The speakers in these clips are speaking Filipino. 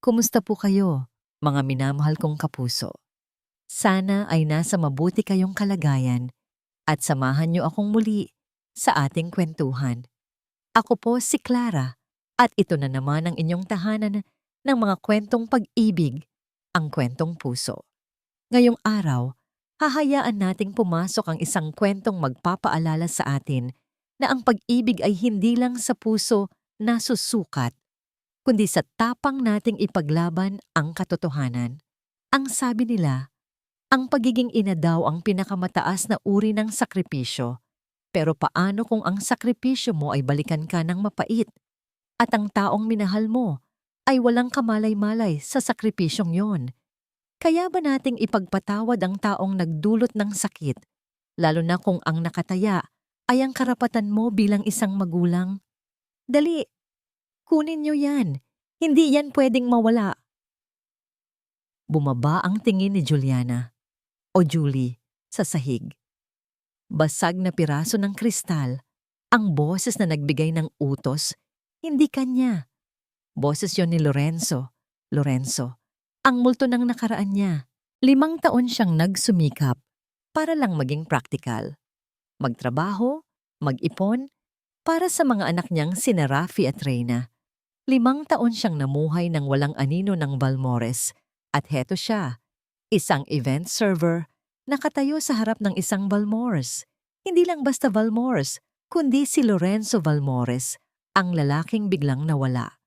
Kumusta po kayo, mga minamahal kong kapuso? Sana ay nasa mabuti kayong kalagayan at samahan niyo akong muli sa ating kwentuhan. Ako po si Clara at ito na naman ang inyong tahanan ng mga kwentong pag-ibig, ang kwentong puso. Ngayong araw, hahayaan nating pumasok ang isang kwentong magpapaalala sa atin na ang pag-ibig ay hindi lang sa puso nasusukat, kundi sa tapang nating ipaglaban ang katotohanan. Ang sabi nila, ang pagiging ina daw ang pinakamataas na uri ng sakripisyo. Pero paano kung ang sakripisyo mo ay balikan ka ng mapait at ang taong minahal mo ay walang kamalay-malay sa sakripisyong yon? Kaya ba nating ipagpatawad ang taong nagdulot ng sakit, lalo na kung ang nakataya ay ang karapatan mo bilang isang magulang? Dali, kunin niyo yan. Hindi yan pwedeng mawala. Bumaba ang tingin ni Juliana, o Julie, sa sahig. Basag na piraso ng kristal, ang boses na nagbigay ng utos, hindi kanya. Boses yon ni Lorenzo. Lorenzo, ang multo ng nakaraan niya. 5 taon siyang nagsumikap para lang maging praktikal. Magtrabaho, mag-ipon, para sa mga anak niyang sina Rafi at Reyna. 5 taon siyang namuhay ng walang anino ng Balmores. At heto siya, isang event server, nakatayo sa harap ng isang Balmores. Hindi lang basta Balmores, kundi si Lorenzo Balmores, ang lalaking biglang nawala.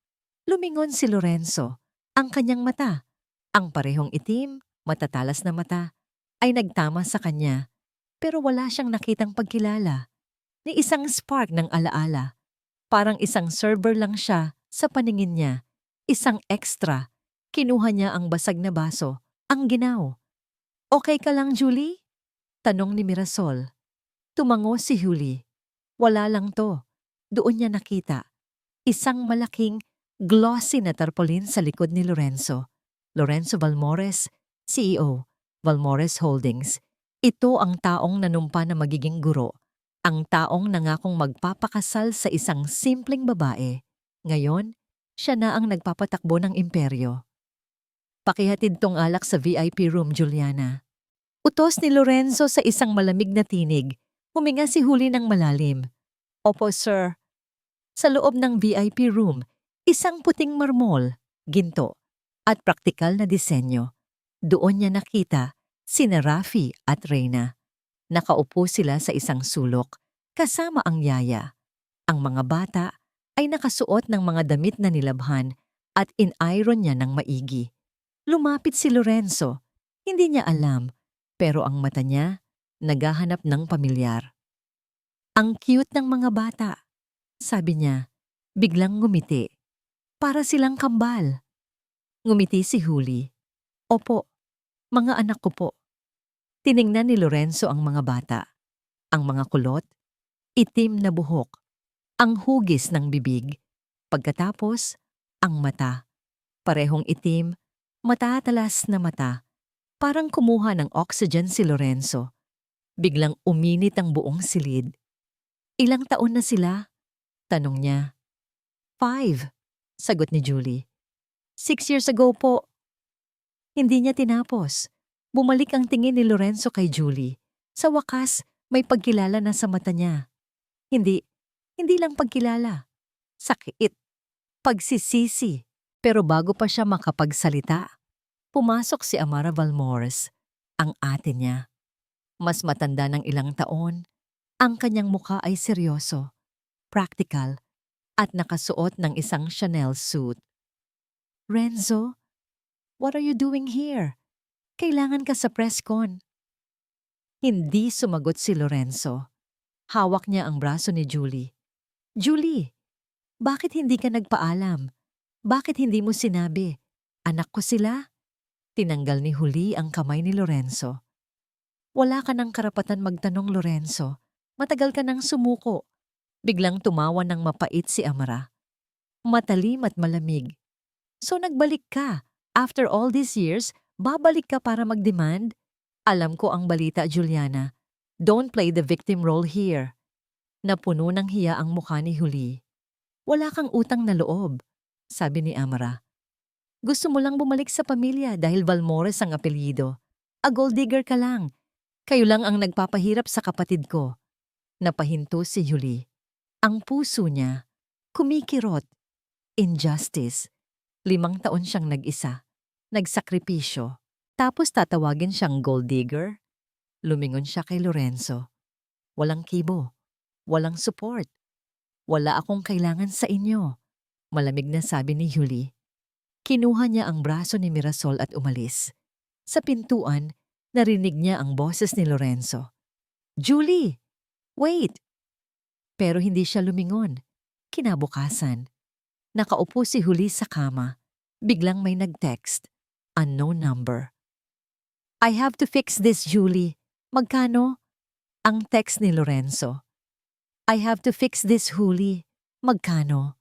Lumingon si Lorenzo, ang kanyang mata, ang parehong itim, matatalas na mata, ay nagtama sa kanya, pero wala siyang nakitang pagkilala, ni isang spark ng alaala. Parang isang server lang siya sa paningin niya, isang extra. Kinuha niya ang basag na baso, ang ginaw. Okay ka lang, Julie? Tanong ni Mirasol. Tumango si Julie. Wala lang to. Doon niya nakita. Isang malaking, glossy na tarpaulin sa likod ni Lorenzo. Lorenzo Balmores, CEO, Balmores Holdings. Ito ang taong nanumpa na magiging guro. Ang taong nangakong magpapakasal sa isang simpleng babae. Ngayon, siya na ang nagpapatakbo ng imperyo. Pakihatid tong alak sa VIP room, Juliana. Utos ni Lorenzo sa isang malamig na tinig. Huminga si Julie ng malalim. Opo, sir. Sa loob ng VIP room, isang puting marmol, ginto, at praktikal na disenyo. Doon niya nakita sina Rafi at Reyna. Nakaupo sila sa isang sulok, kasama ang yaya. Ang mga bata ay nakasuot ng mga damit na nilabhan at in-iron niya ng maigi. Lumapit si Lorenzo. Hindi niya alam, pero ang mata niya naghahanap ng pamilyar. Ang cute ng mga bata, sabi niya, biglang ngumiti. Para silang kambal. Ngumiti si Julie. Opo, mga anak ko po. Tiningnan ni Lorenzo ang mga bata. Ang mga kulot, itim na buhok, ang hugis ng bibig. Pagkatapos, ang mata. Parehong itim, matatalas na mata. Parang kumuha ng oxygen si Lorenzo. Biglang uminit ang buong silid. Ilang taon na sila? Tanong niya. 5, sagot ni Julie. 6 years ago po. Hindi niya tinapos. Bumalik ang tingin ni Lorenzo kay Julie. Sa wakas, may pagkilala na sa mata niya. Hindi lang pagkilala. Sakit. Pagsisisi. Pero bago pa siya makapagsalita, pumasok si Amara Balmores, ang ate niya. Mas matanda ng ilang taon, ang kanyang mukha ay seryoso, practical, at nakasuot ng isang Chanel suit. Renzo, what are you doing here? Kailangan ka sa press con. Hindi sumagot si Lorenzo. Hawak niya ang braso ni Julie. Julie, bakit hindi ka nagpaalam? Bakit hindi mo sinabi? Anak ko sila? Tinanggal ni Julie ang kamay ni Lorenzo. Wala ka ng karapatan magtanong, Lorenzo. Matagal ka nang sumuko. Biglang tumawa ng mapait si Amara. Matalim at malamig. So nagbalik ka. After all these years, babalik ka para mag-demand? Alam ko ang balita, Juliana. Don't play the victim role here. Napuno ng hiya ang mukha ni Julie. Wala kang utang na loob, sabi ni Amara. Gusto mo lang bumalik sa pamilya dahil Valmores ang apelyido. A gold digger ka lang. Kayo lang ang nagpapahirap sa kapatid ko. Napahinto si Julie. Ang puso niya, kumikirot. Injustice. 5 taon siyang nag-isa. Nagsakripisyo. Tapos tatawagin siyang gold digger? Lumingon siya kay Lorenzo. Walang kibo. Walang support. Wala akong kailangan sa inyo. Malamig na sabi ni Julie. Kinuha niya ang braso ni Mirasol at umalis. Sa pintuan, narinig niya ang boses ni Lorenzo. Julie! Wait! Pero hindi siya lumingon. Kinabukasan. Nakaupo si Julie sa kama. Biglang may nag-text. Unknown number. I have to fix this, Julie. Magkano? Ang text ni Lorenzo. I have to fix this, Julie. Magkano?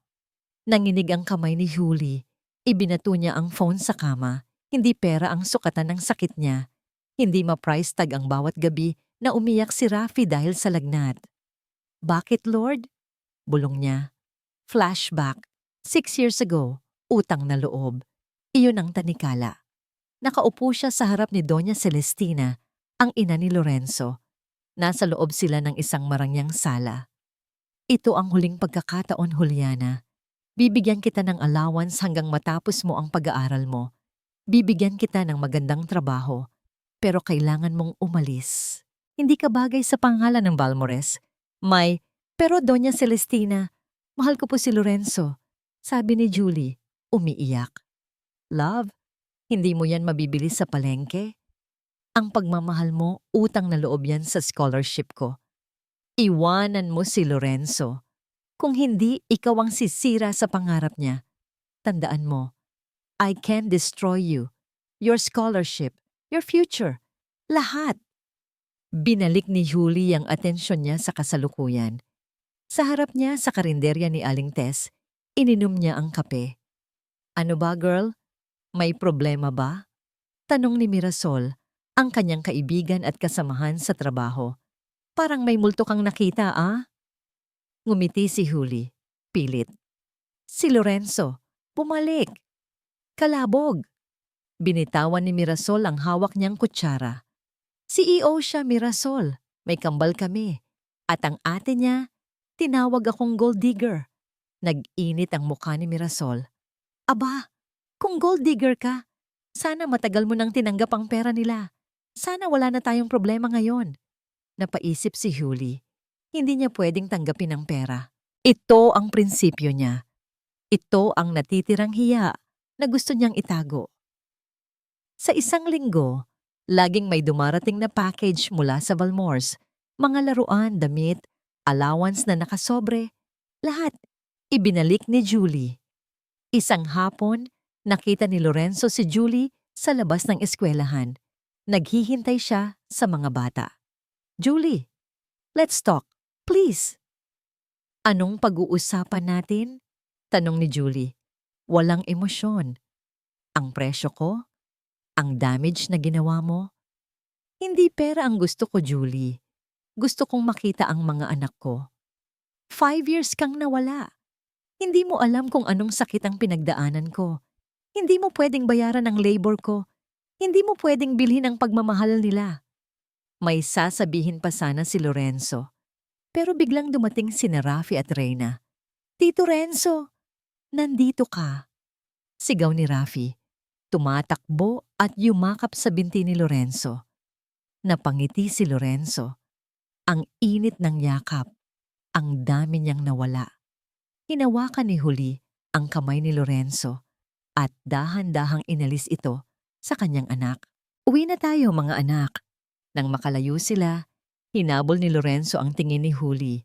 Nanginig ang kamay ni Julie. Ibinato niya ang phone sa kama. Hindi pera ang sukatan ng sakit niya. Hindi ma-price tag ang bawat gabi na umiyak si Rafi dahil sa lagnat. Bakit, Lord? Bulong niya. Flashback. 6 years ago, utang na loob. Iyon ang tanikala. Nakaupo siya sa harap ni Doña Celestina, ang ina ni Lorenzo. Nasa loob sila ng isang marangyang sala. Ito ang huling pagkakataon, Juliana. Bibigyan kita ng allowance hanggang matapos mo ang pag-aaral mo. Bibigyan kita ng magandang trabaho. Pero kailangan mong umalis. Hindi ka bagay sa pangalan ng Valmores. Pero Doña Celestina, mahal ko po si Lorenzo. Sabi ni Julie, umiiyak. Love, hindi mo yan mabibili sa palengke. Ang pagmamahal mo, utang na loob yan sa scholarship ko. Iwanan mo si Lorenzo. Kung hindi, ikaw ang sisira sa pangarap niya. Tandaan mo, I can destroy you, your scholarship, your future, lahat. Binalik ni Julie ang atensyon niya sa kasalukuyan. Sa harap niya sa karinderya ni Aling Tess, ininom niya ang kape. Ano ba, girl? May problema ba? Tanong ni Mirasol, ang kanyang kaibigan at kasamahan sa trabaho. Parang may multo kang nakita, ah? Ngumiti si Julie, pilit. Si Lorenzo, bumalik. Kalabog. Binitawan ni Mirasol ang hawak niyang kutsara. CEO siya, Mirasol. May kambal kami. At ang ate niya, tinawag akong gold digger. Nag-init ang mukha ni Mirasol. Aba, kung gold digger ka, sana matagal mo nang tinanggap ang pera nila. Sana wala na tayong problema ngayon. Napaisip si Julie. Hindi niya pwedeng tanggapin ang pera. Ito ang prinsipyo niya. Ito ang natitirang hiya na gusto niyang itago. Sa isang linggo, laging may dumarating na package mula sa Valmores. Mga laruan, damit, allowance na nakasobre. Lahat, ibinalik ni Julie. Isang hapon, nakita ni Lorenzo si Julie sa labas ng eskwelahan. Naghihintay siya sa mga bata. Julie, let's talk. Please. Anong pag-uusapan natin? Tanong ni Julie. Walang emosyon. Ang presyo ko? Ang damage na ginawa mo? Hindi pera ang gusto ko, Julie. Gusto kong makita ang mga anak ko. 5 years kang nawala. Hindi mo alam kung anong sakit ang pinagdaanan ko. Hindi mo pwedeng bayaran ang labor ko. Hindi mo pwedeng bilhin ang pagmamahal nila. May sasabihin pa sana si Lorenzo. Pero biglang dumating sina Rafi at Reyna. Tito Renzo, nandito ka. Sigaw ni Rafi. Tumatakbo at yumakap sa binti ni Lorenzo. Napangiti si Lorenzo. Ang init ng yakap. Ang dami niyang nawala. Hinawakan ni Julie ang kamay ni Lorenzo at dahan-dahang inalis ito sa kanyang anak. Uwi na tayo, mga anak. Nang makalayo sila, hinabol ni Lorenzo ang tingin ni Julie.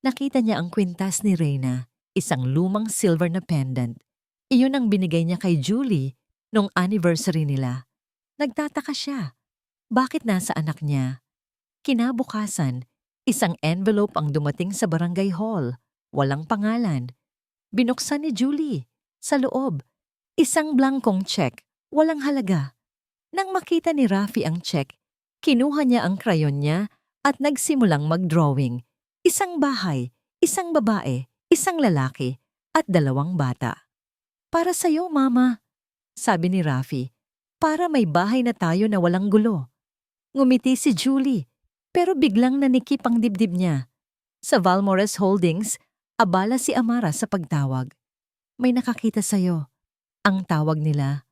Nakita niya ang kwintas ni Reyna, isang lumang silver na pendant. Iyon ang binigay niya kay Julie nung anniversary nila. Nagtataka siya. Bakit nasa anak niya? Kinabukasan, isang envelope ang dumating sa barangay hall. Walang pangalan. Binuksan ni Julie. Sa loob, isang blankong check. Walang halaga. Nang makita ni Rafi ang check, kinuha niya ang crayon niya at nagsimulang mag-drawing. Isang bahay, isang babae, isang lalaki, at 2 bata. Para sa'yo, Mama. sabi ni Rafi. Para may bahay na tayo na walang gulo. Ngumiti si Julie, pero biglang nanikip ang dibdib niya. Sa Valmores Holdings, abala si Amara sa pagtawag. May nakakita sa'yo. Ang tawag nila,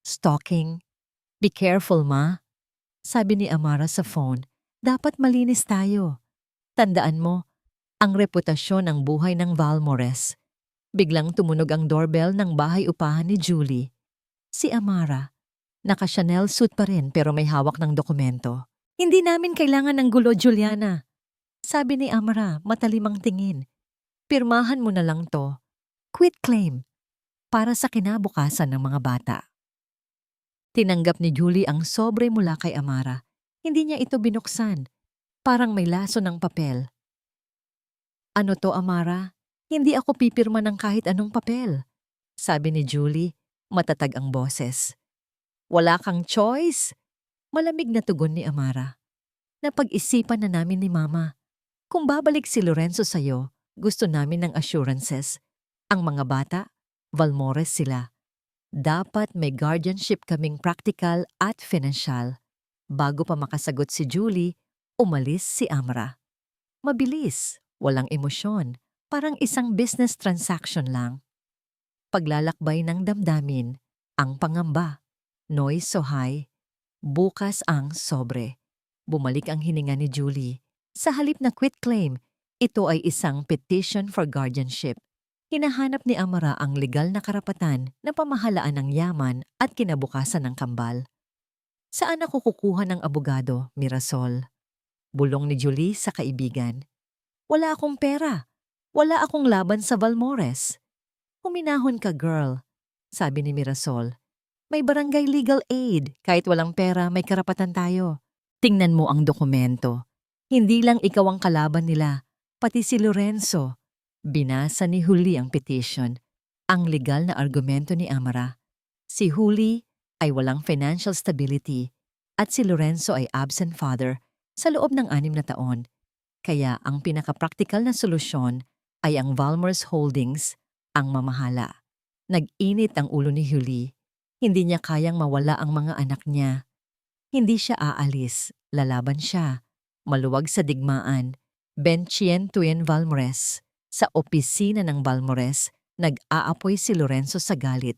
stalking. Be careful, ma. Sabi ni Amara sa phone, dapat malinis tayo. Tandaan mo, ang reputasyon ng buhay ng Valmores. Biglang tumunog ang doorbell ng bahay upahan ni Julie. Si Amara, naka-Chanel suit pa rin pero may hawak ng dokumento. Hindi namin kailangan ng gulo, Juliana. Sabi ni Amara, matalimang tingin. Pirmahan mo na lang to. Quit claim. Para sa kinabukasan ng mga bata. Tinanggap ni Julie ang sobre mula kay Amara. Hindi niya ito binuksan. Parang may laso ng papel. Ano to, Amara? Hindi ako pipirma ng kahit anong papel. Sabi ni Julie, matatag ang boses. Wala kang choice. Malamig na tugon ni Amara. Napag-isipan na namin ni Mama. Kung babalik si Lorenzo sa'yo, gusto namin ng assurances. Ang mga bata, Valmores sila. Dapat may guardianship kaming practical at financial. Bago pa makasagot si Julie, umalis si Amara. Mabilis, walang emosyon, parang isang business transaction lang. Paglalakbay ng damdamin, ang pangamba, noise so high, bukas ang sobre. Bumalik ang hininga ni Julie. Sa halip na quit claim, ito ay isang petition for guardianship. Hinahanap ni Amara ang legal na karapatan na pamahalaan ng yaman at kinabukasan ng kambal. Saan ako kukuha ng abogado, Mirasol? Bulong ni Julie sa kaibigan. Wala akong pera. Wala akong laban sa Valmores. Huminahon ka, girl, sabi ni Mirasol. May barangay legal aid. Kahit walang pera, may karapatan tayo. Tingnan mo ang dokumento. Hindi lang ikaw ang kalaban nila, pati si Lorenzo. Binasa ni Julie ang petition. Ang legal na argumento ni Amara. Si Julie ay walang financial stability at si Lorenzo ay absent father sa loob ng 6 na taon. Kaya ang pinaka-practical na solusyon ay ang Valmores Holdings ang mamahala. Nag-init ang ulo ni Julie. Hindi niya kayang mawala ang mga anak niya. Hindi siya aalis, lalaban siya. Maluwag sa digmaan, Benchien Tuyen Valmores. Sa opisina ng Valmores, nag-aapoy si Lorenzo sa galit.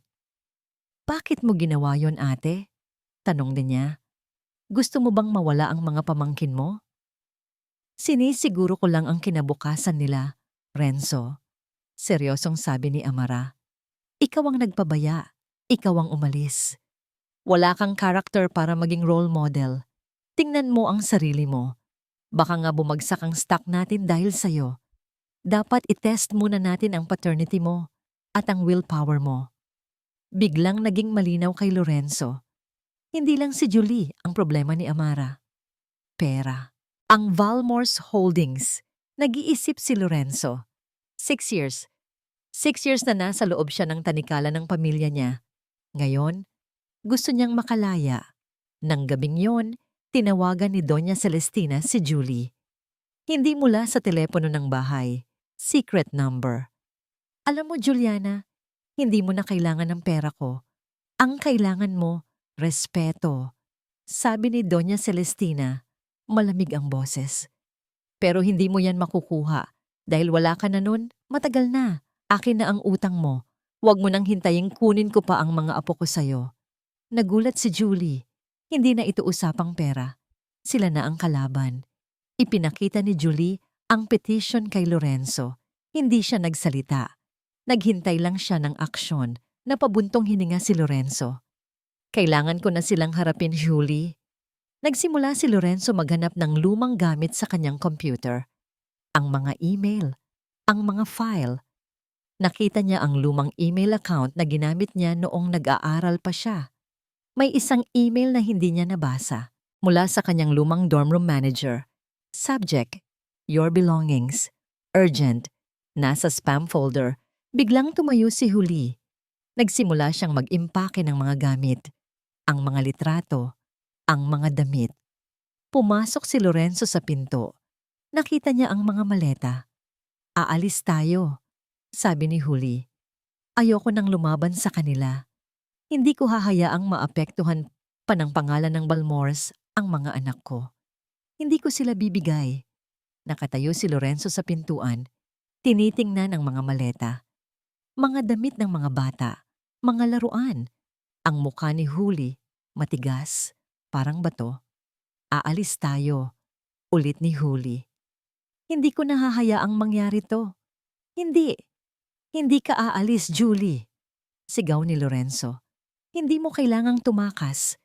Bakit mo ginawa yon, ate? Tanong din niya. Gusto mo bang mawala ang mga pamangkin mo? Sinisiguro ko lang ang kinabukasan nila, Renzo. Seryosong sabi ni Amara. Ikaw ang nagpabaya. Ikaw ang umalis. Wala kang karakter para maging role model. Tingnan mo ang sarili mo. Baka nga bumagsak ang stock natin dahil sa'yo. Dapat itest muna natin ang paternity mo at ang willpower mo. Biglang naging malinaw kay Lorenzo. Hindi lang si Julie ang problema ni Amara. Pera. Ang Valmores Holdings. Nag-iisip si Lorenzo. 6 years. 6 years na nasa loob siya ng tanikala ng pamilya niya. Ngayon, gusto niyang makalaya. Nang gabing yon, tinawagan ni Doña Celestina si Julie. Hindi mula sa telepono ng bahay. Secret number. Alam mo, Juliana, hindi mo na kailangan ng pera ko. Ang kailangan mo, respeto. Sabi ni Doña Celestina, malamig ang boses. Pero hindi mo yan makukuha. Dahil wala ka na nun, matagal na. Akin na ang utang mo. Huwag mo nang hintayin kunin ko pa ang mga apo ko sa'yo. Nagulat si Julie. Hindi na ito usapang pera. Sila na ang kalaban. Ipinakita ni Julie ang petition kay Lorenzo. Hindi siya nagsalita. Naghintay lang siya ng aksyon na pabuntong hininga si Lorenzo. Kailangan ko na silang harapin, Julie. Nagsimula si Lorenzo maghanap ng lumang gamit sa kanyang computer. Ang mga email, ang mga file. Nakita niya ang lumang email account na ginamit niya noong nag-aaral pa siya. May isang email na hindi niya nabasa mula sa kanyang lumang dorm room manager. Subject, your belongings. Urgent. Nasa spam folder. Biglang tumayo si Julie. Nagsimula siyang mag-impake ng mga gamit. Ang mga litrato. Ang mga damit. Pumasok si Lorenzo sa pinto. Nakita niya ang mga maleta. Aalis tayo, sabi ni Julie. Ayoko nang lumaban sa kanila. Hindi ko hahayaang maapektuhan pa ng pangalan ng Balmores ang mga anak ko. Hindi ko sila bibigay. Nakatayo si Lorenzo sa pintuan, tinitingnan ang mga maleta, mga damit ng mga bata, mga laruan. Ang mukha ni Huli, matigas, parang bato. Aalis tayo, ulit ni Huli. Hindi ko nahahayaang mangyari to. Hindi. Hindi ka aalis, Julie. Sigaw ni Lorenzo. Hindi mo kailangang tumakas.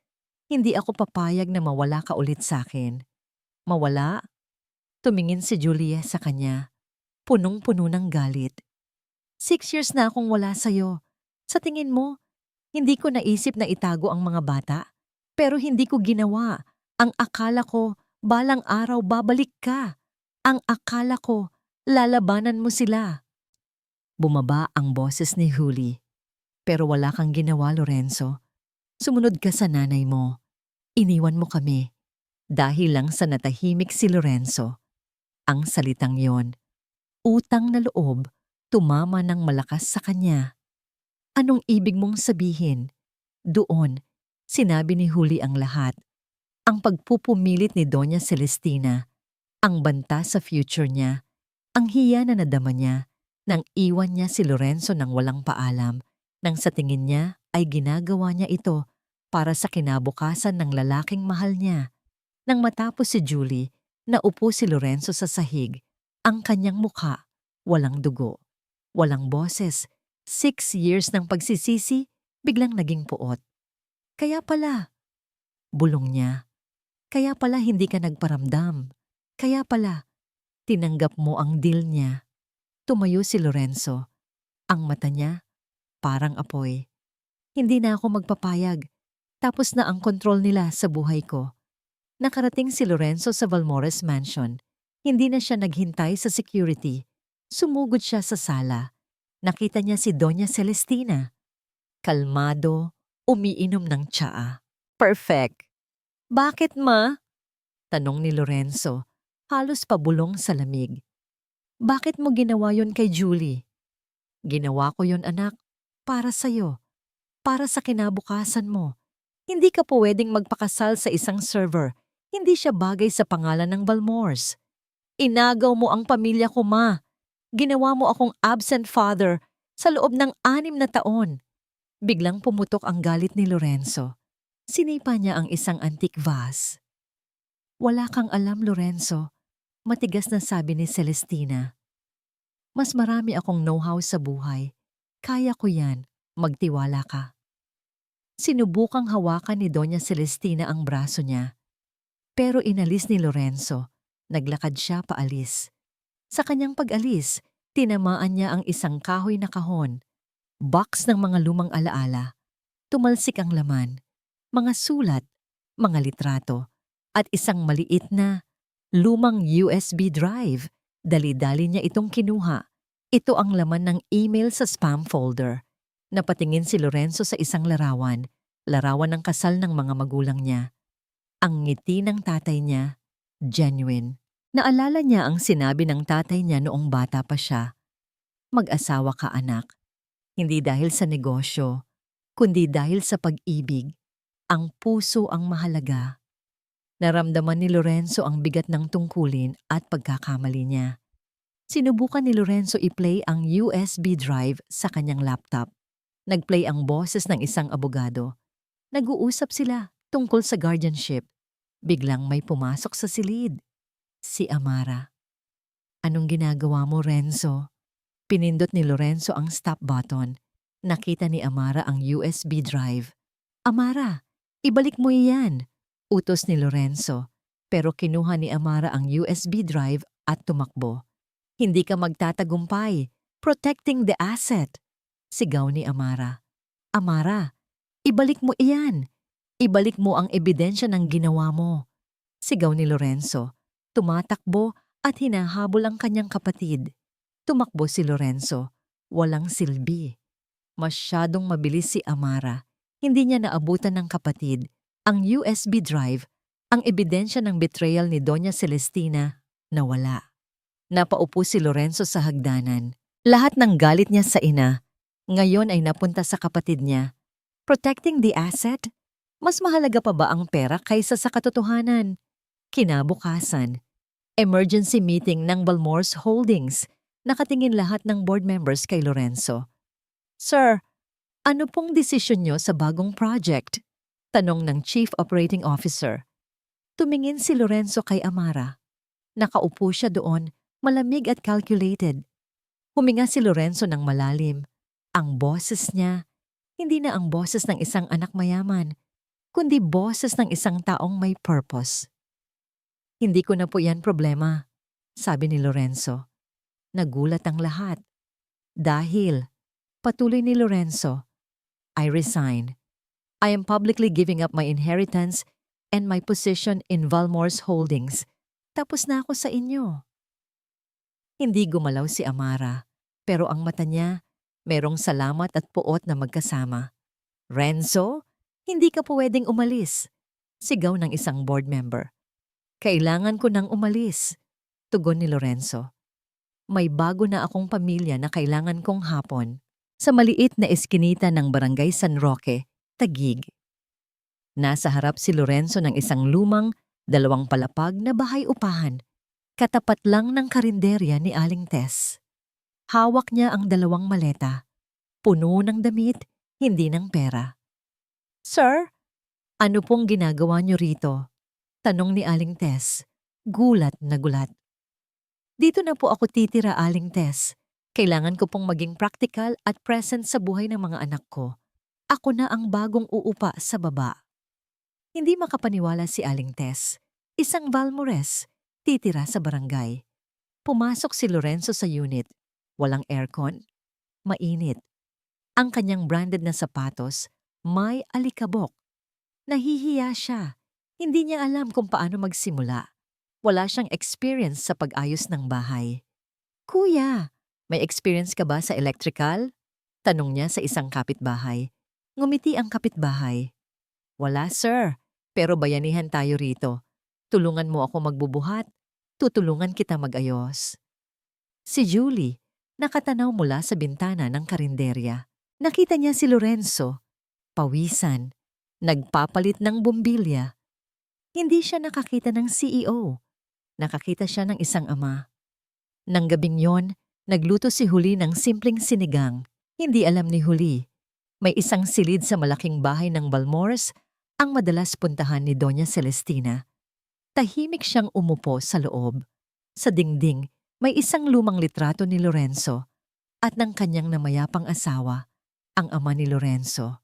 Hindi ako papayag na mawala ka ulit sa akin. Mawala? Tumingin si Julia sa kanya. Punong-puno ng galit. 6 years na akong wala sa'yo. Sa tingin mo, hindi ko naisip na itago ang mga bata. Pero hindi ko ginawa. Ang akala ko, balang araw babalik ka. Ang akala ko, lalabanan mo sila. Bumaba ang boses ni Huli. Pero wala kang ginawa, Lorenzo. Sumunod ka sa nanay mo. Iniwan mo kami. Dahil lang sa natahimik si Lorenzo. Ang salitang yon, utang na loob, tumama ng malakas sa kanya. Anong ibig mong sabihin? Doon, sinabi ni Huli ang lahat. Ang pagpupumilit ni Doña Celestina, ang banta sa future niya, ang hiya na nadama niya, nang iwan niya si Lorenzo nang walang paalam, nang sa tingin niya ay ginagawa niya ito para sa kinabukasan ng lalaking mahal niya. Nang matapos si Julie, naupo si Lorenzo sa sahig, ang kanyang mukha, walang dugo, walang boses. 6 years ng pagsisisi, biglang naging puot. Kaya pala, bulong niya. Kaya pala hindi ka nagparamdam. Kaya pala, tinanggap mo ang deal niya. Tumayo si Lorenzo. Ang mata niya, parang apoy. Hindi na ako magpapayag. Tapos na ang kontrol nila sa buhay ko. Nakarating si Lorenzo sa Balmores Mansion. Hindi na siya naghintay sa security. Sumugod siya sa sala. Nakita niya si Doña Celestina. Kalmado, umiinom ng tsaa. Perfect. Bakit, ma? Tanong ni Lorenzo, halos pabulong sa lamig. Bakit mo ginawa yon kay Julie? Ginawa ko yon, anak, para sa'yo. Para sa kinabukasan mo. Hindi ka pwedeng magpakasal sa isang server. Hindi siya bagay sa pangalan ng Balmores. Inagaw mo ang pamilya ko, ma. Ginawa mo akong absent father sa loob ng 6 na taon. Biglang pumutok ang galit ni Lorenzo. Sinipa niya ang isang antique vase. Wala kang alam, Lorenzo. Matigas na sabi ni Celestina. Mas marami akong know-how sa buhay. Kaya ko yan. Magtiwala ka. Sinubukang hawakan ni Doña Celestina ang braso niya. Pero inalis ni Lorenzo. Naglakad siya paalis. Sa kanyang pag-alis, tinamaan niya ang isang kahoy na kahon. Box ng mga lumang alaala. Tumalsik ang laman. Mga sulat, mga litrato, at isang maliit na lumang USB drive. Dali-dali niya itong kinuha. Ito ang laman ng email sa spam folder. Napatingin si Lorenzo sa isang larawan. Larawan ng kasal ng mga magulang niya. Ang ngiti ng tatay niya, genuine. Naalala niya ang sinabi ng tatay niya noong bata pa siya. Mag-asawa ka, anak. Hindi dahil sa negosyo, kundi dahil sa pag-ibig. Ang puso ang mahalaga. Naramdaman ni Lorenzo ang bigat ng tungkulin at pagkakamali niya. Sinubukan ni Lorenzo i-play ang USB drive sa kanyang laptop. Nag-play ang boses ng isang abogado. Nag-uusap sila tungkol sa guardianship. Biglang may pumasok sa silid. Si Amara. Anong ginagawa mo, Renzo? Pinindot ni Lorenzo ang stop button. Nakita ni Amara ang USB drive. Amara, ibalik mo iyan. Utos ni Lorenzo. Pero kinuha ni Amara ang USB drive at tumakbo. Hindi ka magtatagumpay. Protecting the asset. Sigaw ni Amara. Amara, ibalik mo iyan. Ibalik mo ang ebidensya ng ginawa mo. Sigaw ni Lorenzo. Tumatakbo at hinahabol ang kanyang kapatid. Tumakbo si Lorenzo. Walang silbi. Masyadong mabilis si Amara. Hindi niya naabutan ng kapatid. Ang USB drive, ang ebidensya ng betrayal ni Doña Celestina, nawala. Napaupo si Lorenzo sa hagdanan. Lahat ng galit niya sa ina, ngayon ay napunta sa kapatid niya. Protecting the asset? Mas mahalaga pa ba ang pera kaysa sa katotohanan? Kinabukasan, emergency meeting ng Balmores Holdings. Nakatingin lahat ng board members kay Lorenzo. Sir, ano pong desisyon nyo sa bagong project? Tanong ng Chief Operating Officer. Tumingin si Lorenzo kay Amara. Nakaupo siya doon, malamig at calculated. Huminga si Lorenzo ng malalim. Ang boses niya, hindi na ang boses ng isang anak mayaman, kundi boses ng isang taong may purpose. Hindi ko na po yan problema, sabi ni Lorenzo. Nagulat ang lahat. Dahil, patuloy ni Lorenzo, I resign. I am publicly giving up my inheritance and my position in Valmore's Holdings. Tapos na ako sa inyo. Hindi gumalaw si Amara, pero ang mata niya, merong salamat at puot na magkasama. Renzo, hindi ka pwedeng umalis. Sigaw ng isang board member. Kailangan ko nang umalis. Tugon ni Lorenzo. May bago na akong pamilya na kailangan kong hapon. Sa maliit na eskinita ng Barangay San Roque, Taguig. Nasa harap si Lorenzo ng isang lumang, 2 palapag na bahay-upahan, katapat lang ng karinderya ni Aling Tess. Hawak niya ang 2 maleta, puno ng damit, hindi ng pera. Sir, ano pong ginagawa niyo rito? Tanong ni Aling Tess, gulat na gulat. Dito na po ako titira, Aling Tess. Kailangan ko pong maging practical at present sa buhay ng mga anak ko. Ako na ang bagong uupa sa baba. Hindi makapaniwala si Aling Tess. Isang Valmores, titira sa barangay. Pumasok si Lorenzo sa unit. Walang aircon. Mainit. Ang kanyang branded na sapatos, may alikabok. Nahihiya siya. Hindi niya alam kung paano magsimula. Wala siyang experience sa pag-ayos ng bahay. Kuya, may experience ka ba sa electrical? Tanong niya sa isang kapitbahay. Ngumiti ang kapitbahay. Wala, sir. Pero bayanihan tayo rito. Tulungan mo ako magbubuhat. Tutulungan kita mag-ayos. Si Julie, nakatanaw mula sa bintana ng karinderya. Nakita niya si Lorenzo. Pawisan. Nagpapalit ng bumbilya. Hindi siya nakakita ng CEO. Nakakita siya ng isang ama. Nang gabing yon, nagluto si Huli ng simpleng sinigang. Hindi alam ni Huli. May isang silid sa malaking bahay ng Balmores ang madalas puntahan ni Doña Celestina. Tahimik siyang umupo sa loob. Sa dingding, may isang lumang litrato ni Lorenzo at ng kanyang namayapang asawa, ang ama ni Lorenzo.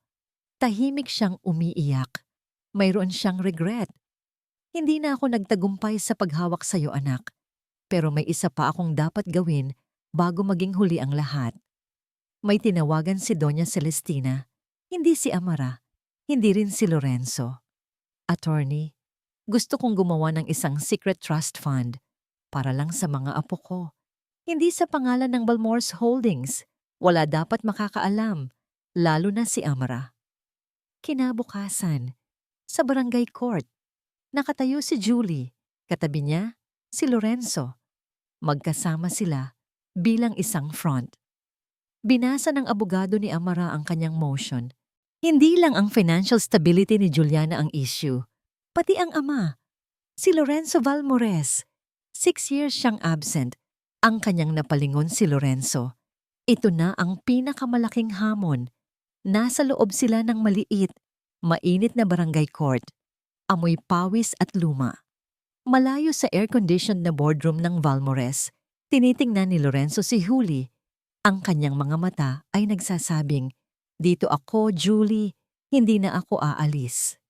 Tahimik siyang umiiyak. Mayroon siyang regret. Hindi na ako nagtagumpay sa paghawak sa iyo, anak. Pero may isa pa akong dapat gawin bago maging huli ang lahat. May tinawagan si Doña Celestina, hindi si Amara, hindi rin si Lorenzo. Attorney, gusto kong gumawa ng isang secret trust fund para lang sa mga apo ko. Hindi sa pangalan ng Balmores Holdings. Wala dapat makakaalam, lalo na si Amara. Kinabukasan, sa barangay court, nakatayo si Julie, katabi niya si Lorenzo. Magkasama sila bilang isang front. Binasa ng abogado ni Amara ang kanyang motion. Hindi lang ang financial stability ni Juliana ang issue, pati ang ama, si Lorenzo Valmores. 6 years siyang absent. Ang kanyang napalingon si Lorenzo. Ito na ang pinakamalaking hamon. Nasa loob sila ng maliit, mainit na barangay court. Amoy pawis at luma. Malayo sa air-conditioned na boardroom ng Valmores, tinitingnan ni Lorenzo si Julie. Ang kanyang mga mata ay nagsasabing, "Dito ako, Julie, hindi na ako aalis."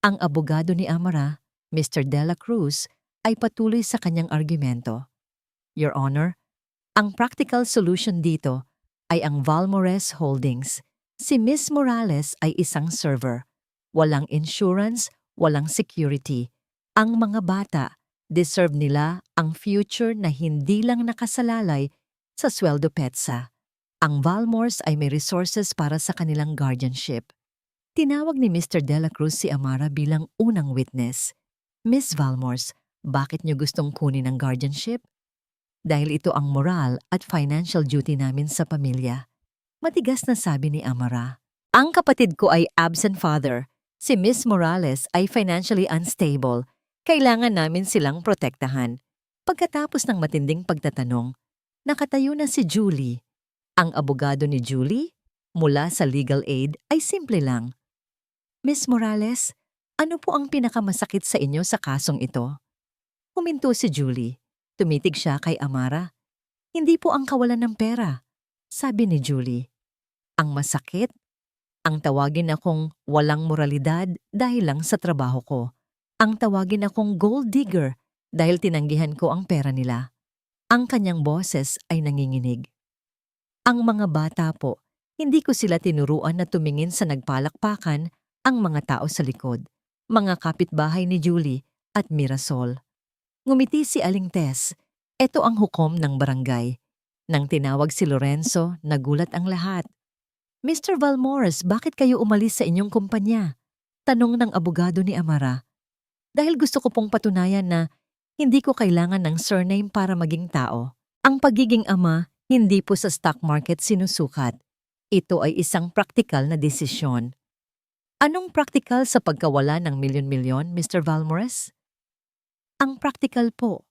Ang abogado ni Amara, Mr. Dela Cruz, ay patuloy sa kanyang argumento. Your Honor, ang practical solution dito ay ang Valmores Holdings. Si Miss Morales ay isang server. Walang insurance, walang security. Ang mga bata, deserve nila ang future na hindi lang nakasalalay sa sweldo petsa. Ang Valmores ay may resources para sa kanilang guardianship. Tinawag ni Mr. Dela Cruz si Amara bilang unang witness. Miss Valmores, bakit niyo gustong kunin ang guardianship? Dahil ito ang moral at financial duty namin sa pamilya. Matigas na sabi ni Amara. Ang kapatid ko ay absent father. Si Miss Morales ay financially unstable. Kailangan namin silang protektahan. Pagkatapos ng matinding pagtatanong, nakatayo na si Julie. Ang abogado ni Julie, mula sa legal aid, ay simple lang. Miss Morales, ano po ang pinakamasakit sa inyo sa kasong ito? Huminto si Julie. Tumitig siya kay Amara. Hindi po ang kawalan ng pera, sabi ni Julie. Ang masakit? Ang tawagin akong walang moralidad dahil lang sa trabaho ko. Ang tawagin akong gold digger dahil tinanggihan ko ang pera nila. Ang kanyang boses ay nanginginig. Ang mga bata po, hindi ko sila tinuruan na tumingin sa nagpalakpakan ang mga tao sa likod, mga kapitbahay ni Julie at Mirasol. Ngumiti si Aling Tess. Ito ang hukom ng barangay. Nang tinawag si Lorenzo, nagulat ang lahat. Mr. Valmores, bakit kayo umalis sa inyong kumpanya? Tanong ng abogado ni Amara. Dahil gusto ko pong patunayan na hindi ko kailangan ng surname para maging tao. Ang pagiging ama, hindi po sa stock market sinusukat. Ito ay isang praktikal na desisyon. Anong praktikal sa pagkawala ng milyon-milyon, Mr. Valmores? Ang praktikal po,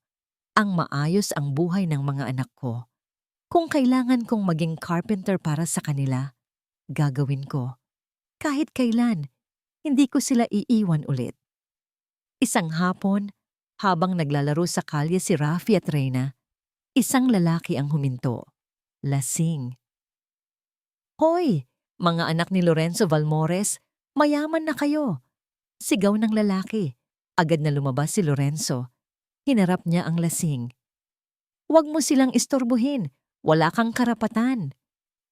ang maayos ang buhay ng mga anak ko. Kung kailangan kong maging carpenter para sa kanila, gagawin ko. Kahit kailan, hindi ko sila iiwan ulit. Isang hapon, habang naglalaro sa kalye si Rafi at Reyna, isang lalaki ang huminto. Lasing. Hoy, mga anak ni Lorenzo Valmores, mayaman na kayo. Sigaw ng lalaki. Agad na lumabas si Lorenzo. Hinarap niya ang lasing. Huwag mo silang istorbohin. Wala kang karapatan.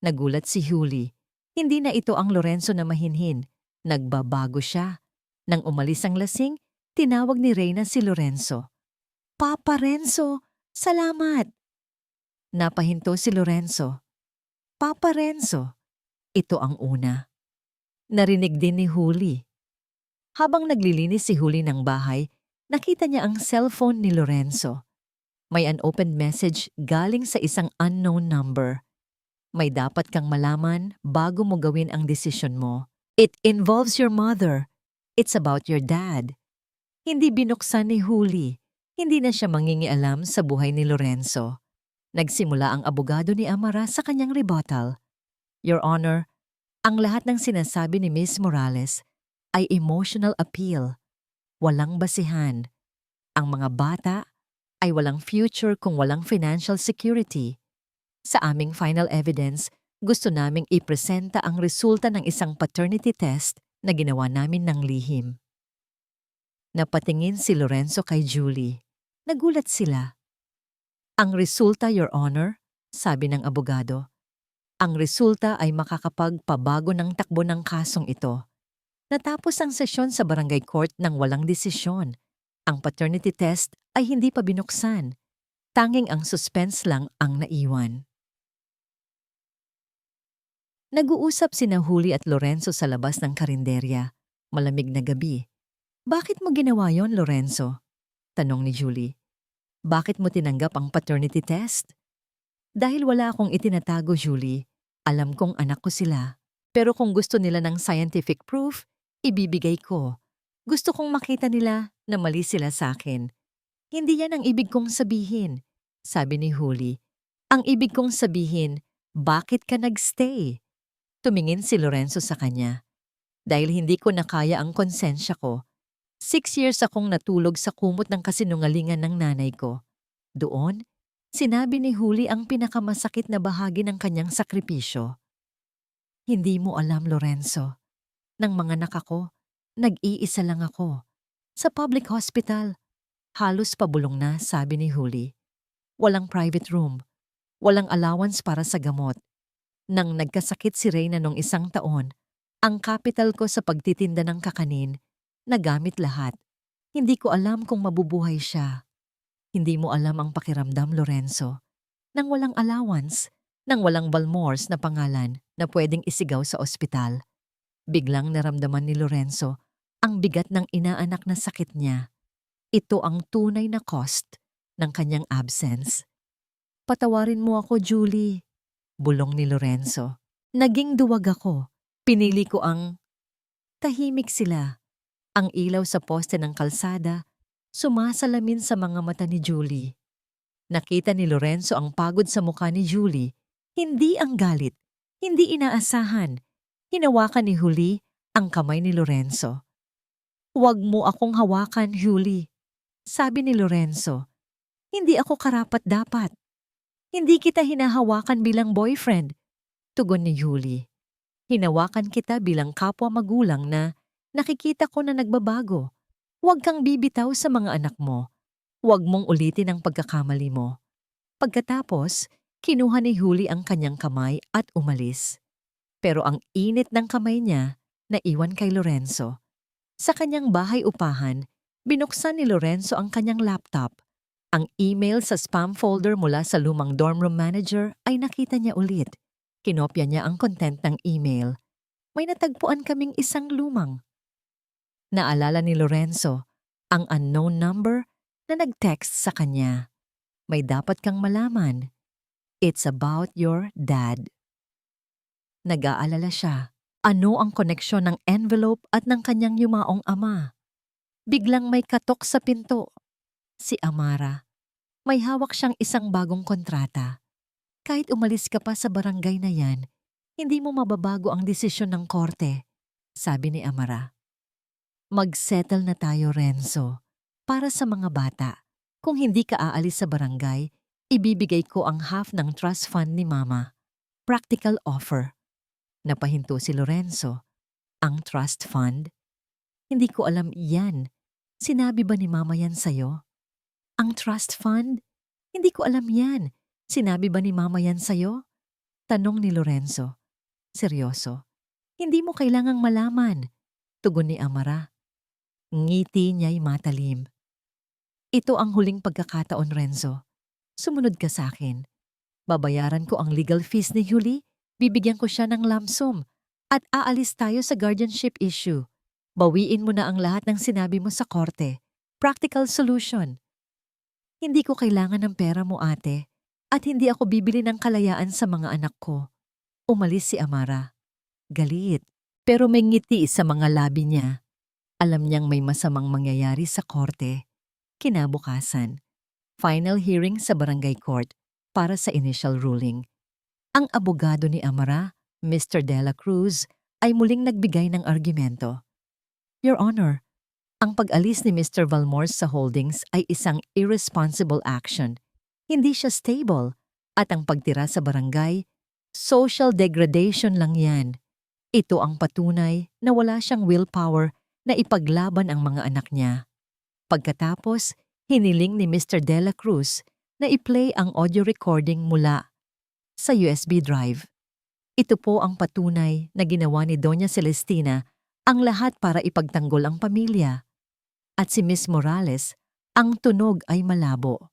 Nagulat si Julie. Hindi na ito ang Lorenzo na mahinhin. Nagbabago siya. Nang umalis ang lasing, tinawag ni Reyna si Lorenzo. Papa Renzo, salamat! Napahinto si Lorenzo. Papa Renzo, ito ang una. Narinig din ni Julie. Habang naglilinis si Julie ng bahay, nakita niya ang cellphone ni Lorenzo. May unopened message galing sa isang unknown number. May dapat kang malaman bago mo gawin ang desisyon mo. It involves your mother. It's about your dad. Hindi binuksan ni Julie. Hindi na siya mangingialam sa buhay ni Lorenzo. Nagsimula ang abogado ni Amara sa kanyang rebuttal. Your Honor, ang lahat ng sinasabi ni Miss Morales ay emotional appeal. Walang basihan. Ang mga bata ay walang future kung walang financial security. Sa aming final evidence, gusto naming ipresenta ang resulta ng isang paternity test na ginawa namin ng lihim. Napatingin si Lorenzo kay Julie. Nagulat sila. Ang resulta, Your Honor, sabi ng abogado. Ang resulta ay makakapagpabago ng takbo ng kasong ito. Natapos ang sesyon sa barangay court nang walang desisyon. Ang paternity test ay hindi pa binuksan. Tanging ang suspense lang ang naiwan. Nag-uusap sina Julie at Lorenzo sa labas ng karinderya. Malamig na gabi. Bakit mo ginawa yon, Lorenzo? Tanong ni Julie. Bakit mo tinanggap ang paternity test? Dahil wala akong itinatago, Julie. Alam kong anak ko sila. Pero kung gusto nila ng scientific proof, ibibigay ko. Gusto kong makita nila na mali sila sa akin. Hindi yan ang ibig kong sabihin, sabi ni Julie. Ang ibig kong sabihin, bakit ka nagstay? Tumingin si Lorenzo sa kanya. Dahil hindi ko nakaya ang konsensya ko. 6 years akong natulog sa kumot ng kasinungalingan ng nanay ko. Doon, sinabi ni Julie ang pinakamasakit na bahagi ng kanyang sakripisyo. Hindi mo alam, Lorenzo. Nang manganak ako, nag-iisa lang ako. Sa public hospital. Halos pabulong na, sabi ni Julie. Walang private room. Walang allowance para sa gamot. Nang nagkasakit si Reyna nung 1 taon, ang capital ko sa pagtitinda ng kakanin, nagamit lahat. Hindi ko alam kung mabubuhay siya. Hindi mo alam ang pakiramdam, Lorenzo. Nang walang allowance, nang walang Valmores na pangalan na pwedeng isigaw sa ospital. Biglang naramdaman ni Lorenzo ang bigat ng inaanak na sakit niya. Ito ang tunay na cost ng kanyang absence. Patawarin mo ako, Julie. Bulong ni Lorenzo. Naging duwag ako. Pinili ko ang tahimik sila. Ang ilaw sa poste ng kalsada, sumasalamin sa mga mata ni Julie. Nakita ni Lorenzo ang pagod sa mukha ni Julie. Hindi ang galit, hindi inaasahan. Hinawakan ni Julie ang kamay ni Lorenzo. "Huwag mo akong hawakan, Julie," sabi ni Lorenzo. "Hindi ako karapat-dapat. Hindi kita hinahawakan bilang boyfriend," tugon ni Julie. "Hinawakan kita bilang kapwa magulang na nakikita ko na nagbabago. Huwag kang bibitaw sa mga anak mo. Huwag mong ulitin ang pagkakamali mo." Pagkatapos, kinuha ni Julie ang kanyang kamay at umalis. Pero ang init ng kamay niya naiwan kay Lorenzo. Sa kanyang bahay upahan, binuksan ni Lorenzo ang kanyang laptop. Ang email sa spam folder mula sa lumang dorm room manager ay nakita niya ulit. Kinopya niya ang content ng email. "May natagpuan kaming isang lumang." Naalala ni Lorenzo ang unknown number na nag-text sa kanya. "May dapat kang malaman. It's about your dad." Nag-aalala siya. Ano ang koneksyon ng envelope at ng kanyang yumaong ama? Biglang may katok sa pinto. Si Amara. May hawak siyang isang bagong kontrata. "Kahit umalis ka pa sa barangay na yan, hindi mo mababago ang desisyon ng korte," sabi ni Amara. "Mag-settle na tayo, Renzo. Para sa mga bata, kung hindi ka aalis sa barangay, ibibigay ko ang half ng trust fund ni Mama. Practical offer." Napahinto si Lorenzo. "Ang trust fund? Hindi ko alam yan. Sinabi ba ni Mama yan sa'yo?" "Ang trust fund? Hindi ko alam yan. Sinabi ba ni Mama yan sa'yo?" Tanong ni Lorenzo. Seryoso. "Hindi mo kailangang malaman," tugon ni Amara. Ngiti niya'y matalim. "Ito ang huling pagkakataon, Renzo. Sumunod ka sa akin. Babayaran ko ang legal fees ni Julie, bibigyan ko siya ng lump sum, at aalis tayo sa guardianship issue. Bawiin mo na ang lahat ng sinabi mo sa korte. Practical solution." "Hindi ko kailangan ng pera mo, ate, at hindi ako bibili ng kalayaan sa mga anak ko." Umalis si Amara. Galit, pero may ngiti sa mga labi niya. Alam niyang may masamang mangyayari sa korte. Kinabukasan, final hearing sa barangay court para sa initial ruling. Ang abogado ni Amara, Mr. Dela Cruz, ay muling nagbigay ng argumento. "Your Honor, ang pag-alis ni Mr. Valmores sa holdings ay isang irresponsible action. Hindi siya stable, at ang pagtira sa barangay, social degradation lang yan. Ito ang patunay na wala siyang willpower na ipaglaban ang mga anak niya." Pagkatapos, hiniling ni Mr. Dela Cruz na i-play ang audio recording mula sa USB drive. Ito po ang patunay na ginawa ni Doña Celestina ang lahat para ipagtanggol ang pamilya. At si Miss Morales, ang tunog ay malabo.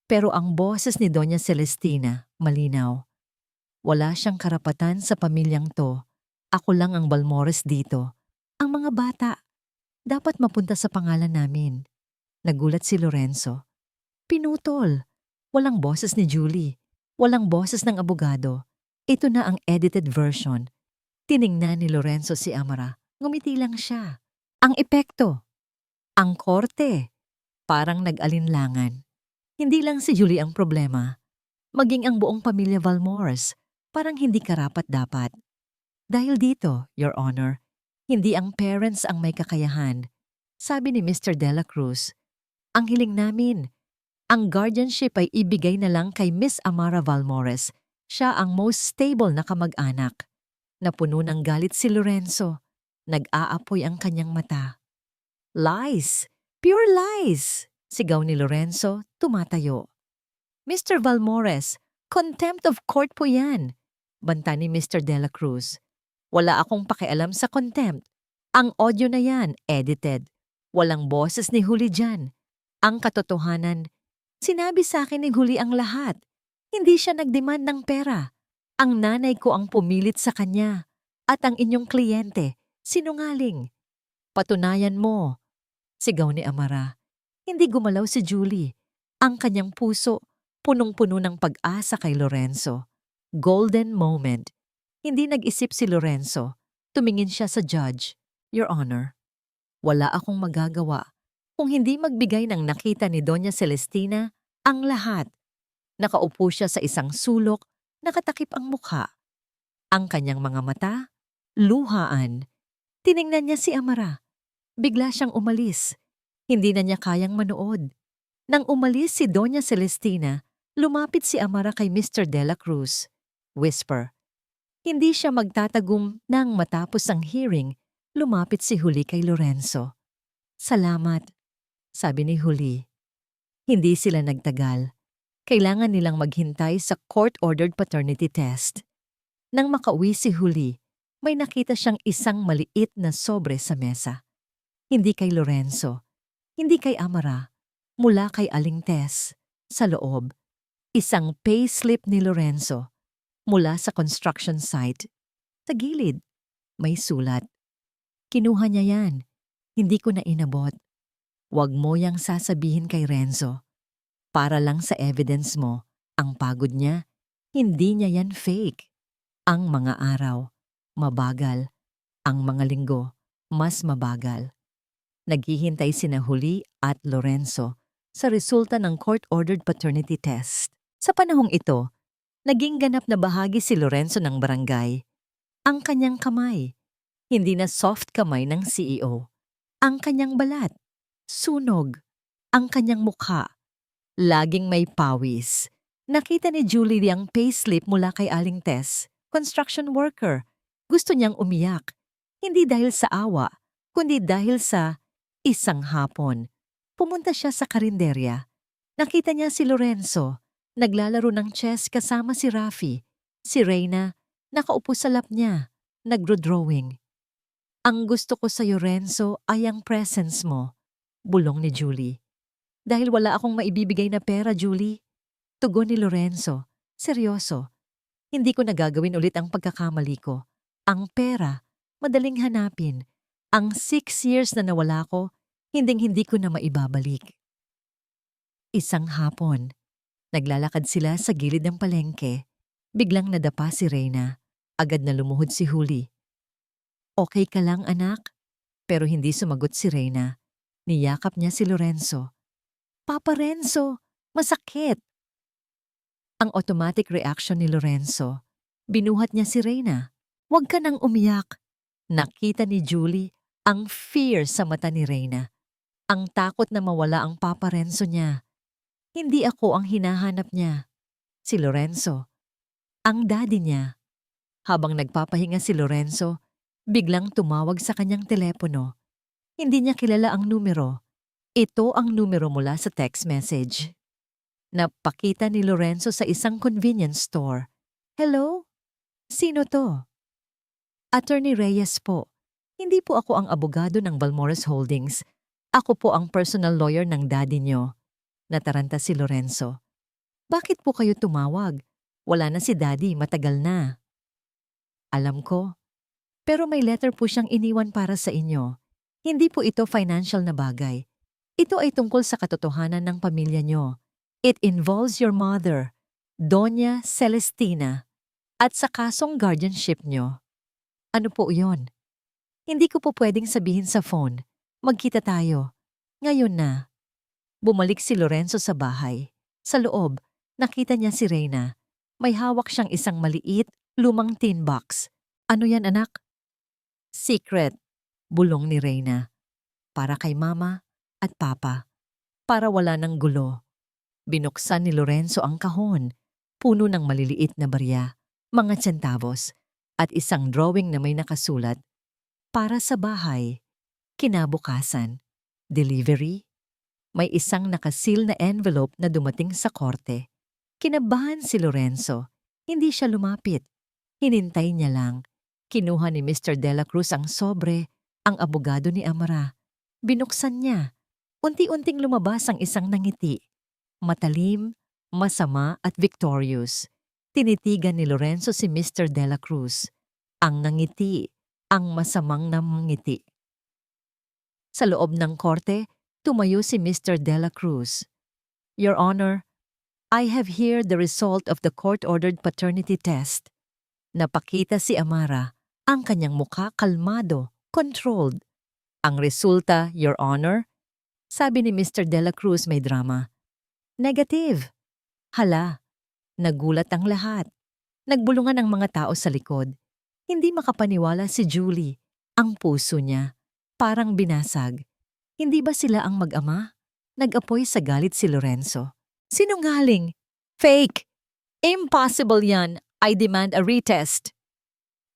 Pero ang boses ni Doña Celestina, malinaw. "Wala siyang karapatan sa pamilyang to. Ako lang ang Balmores dito. Ang mga bata, dapat mapunta sa pangalan namin." Nagulat si Lorenzo. Pinutol. Walang boses ni Julie. Walang boses ng abogado. Ito na ang edited version. Tiningnan ni Lorenzo si Amara. Ngumiti lang siya. Ang epekto. Ang korte. Parang nag-alinlangan. Hindi lang si Julie ang problema. Maging ang buong pamilya Valmores. Parang hindi karapat-dapat. Dahil dito, Your Honor, hindi ang parents ang may kakayahan. Sabi ni Mr. Dela Cruz, "Ang hiling namin, ang guardianship ay ibigay na lang kay Miss Amara Valmores. Siya ang most stable na kamag-anak." Napuno ng galit si Lorenzo. Nag-aapoy ang kanyang mata. "Lies! Pure lies!" Sigaw ni Lorenzo, tumatayo. "Mr. Valmores, contempt of court po yan," banta ni Mr. Dela Cruz. "Wala akong pakialam sa contempt. Ang audio na yan, edited. Walang boses ni Julie dyan. Ang katotohanan, sinabi sa akin ni Julie ang lahat. Hindi siya nagdemand ng pera. Ang nanay ko ang pumilit sa kanya. At ang inyong kliyente, sinungaling." "Patunayan mo," sigaw ni Amara. Hindi gumalaw si Julie. Ang kanyang puso, punong-puno ng pag-asa kay Lorenzo. Golden moment. Hindi nag-isip si Lorenzo. Tumingin siya sa judge. Your Honor, wala akong magagawa kung hindi magbigay ng nakita ni Doña Celestina ang lahat. Nakaupo siya sa isang sulok, nakatakip ang mukha. Ang kanyang mga mata, luhaan. Tiningnan niya si Amara. Bigla siyang umalis. Hindi na niya kayang manood. Nang umalis si Doña Celestina, lumapit si Amara kay Mr. De La Cruz. Whisper. Hindi siya magtatagum nang matapos ang hearing, lumapit si Julie kay Lorenzo. Salamat, sabi ni Julie. Hindi sila nagtagal. Kailangan nilang maghintay sa court-ordered paternity test. Nang makauwi si Julie, may nakita siyang isang maliit na sobre sa mesa. Hindi kay Lorenzo, hindi kay Amara, mula kay Aling Tess. Sa loob, isang payslip ni Lorenzo mula sa construction site. Sa gilid, may sulat. Kinuha niya yan. Hindi ko na inabot. Huwag mo yang sasabihin kay Renzo. Para lang sa evidence mo, ang pagod niya, hindi niya yan fake. Ang mga araw, mabagal. Ang mga linggo, mas mabagal. Naghihintay sina Julie at Lorenzo sa resulta ng court-ordered paternity test. Sa panahong ito, naging ganap na bahagi si Lorenzo ng barangay. Ang kanyang kamay, hindi na soft kamay ng CEO. Ang kanyang balat, sunog. Ang kanyang mukha, laging may pawis. Nakita ni Julie ang payslip mula kay Aling Tess, construction worker. Gusto niyang umiyak, hindi dahil sa awa, kundi dahil sa isang hapon. Pumunta siya sa karinderya. Nakita niya si Lorenzo, naglalaro ng chess kasama si Rafi. Si Reyna, nakaupo sa lap niya, nagro-drawing. Ang gusto ko sa Lorenzo ay ang presence mo, bulong ni Julie. Dahil wala akong maibibigay na pera, Julie. Tugon ni Lorenzo, seryoso. Hindi ko nagagawin ulit ang pagkakamali ko. Ang pera, madaling hanapin. Ang 6 years na nawala ko, hinding-hindi ko na maibabalik. Isang hapon, naglalakad sila sa gilid ng palengke. Biglang nadapa si Reyna. Agad na lumuhod si Julie. Okay ka lang, anak? Pero hindi sumagot si Reyna. Niyakap niya si Lorenzo. Papa Renzo, masakit! Ang automatic reaction ni Lorenzo. Binuhat niya si Reyna. Huwag ka nang umiyak. Nakita ni Julie ang fear sa mata ni Reyna. Ang takot na mawala ang Papa Renzo niya. Hindi ako ang hinahanap niya. Si Lorenzo. Ang daddy niya. Habang nagpapahinga si Lorenzo, biglang tumawag sa kanyang telepono. Hindi niya kilala ang numero. Ito ang numero mula sa text message. Napakita ni Lorenzo sa isang convenience store. Hello? Sino to? Attorney Reyes po. Hindi po ako ang abogado ng Balmores Holdings. Ako po ang personal lawyer ng daddy niyo. Nataranta si Lorenzo. Bakit po kayo tumawag? Wala na si daddy, matagal na. Alam ko. Pero may letter po siyang iniwan para sa inyo. Hindi po ito financial na bagay. Ito ay tungkol sa katotohanan ng pamilya niyo. It involves your mother, Doña Celestina, at sa kasong guardianship niyo. Ano po yon? Hindi ko po pwedeng sabihin sa phone. Magkita tayo. Ngayon na. Bumalik si Lorenzo sa bahay. Sa loob, nakita niya si Reyna. May hawak siyang isang maliit, lumang tin box. Ano yan, anak? Secret, bulong ni Reyna. Para kay mama at papa. Para wala ng gulo. Binuksan ni Lorenzo ang kahon. Puno ng maliliit na barya, mga centavos, at isang drawing na may nakasulat. Para sa bahay. Kinabukasan. Delivery. May isang nakasil na envelope na dumating sa korte. Kinabahan si Lorenzo. Hindi siya lumapit. Hinintay niya lang. Kinuha ni Mr. De La Cruz ang sobre, ang abogado ni Amara. Binuksan niya. Unti-unting lumabas ang isang nangiti. Matalim, masama at victorious. Tinitigan ni Lorenzo si Mr. De La Cruz. Ang nangiti, ang masamang namangiti. Sa loob ng korte, tumayo si Mr. De La Cruz. Your Honor, I have here the result of the court-ordered paternity test. Napakita si Amara, Ang kanyang mukha kalmado, controlled. Ang resulta, Your Honor, sabi ni Mr. De La Cruz may drama. Negative. Hala, nagulat ang lahat. Nagbulungan ang mga tao sa likod. Hindi makapaniwala si Julie. Ang puso niya, parang binasag. Hindi ba sila ang mag-ama? Nag-apoy sa galit si Lorenzo. Sinungaling! Fake! Impossible yan! I demand a retest.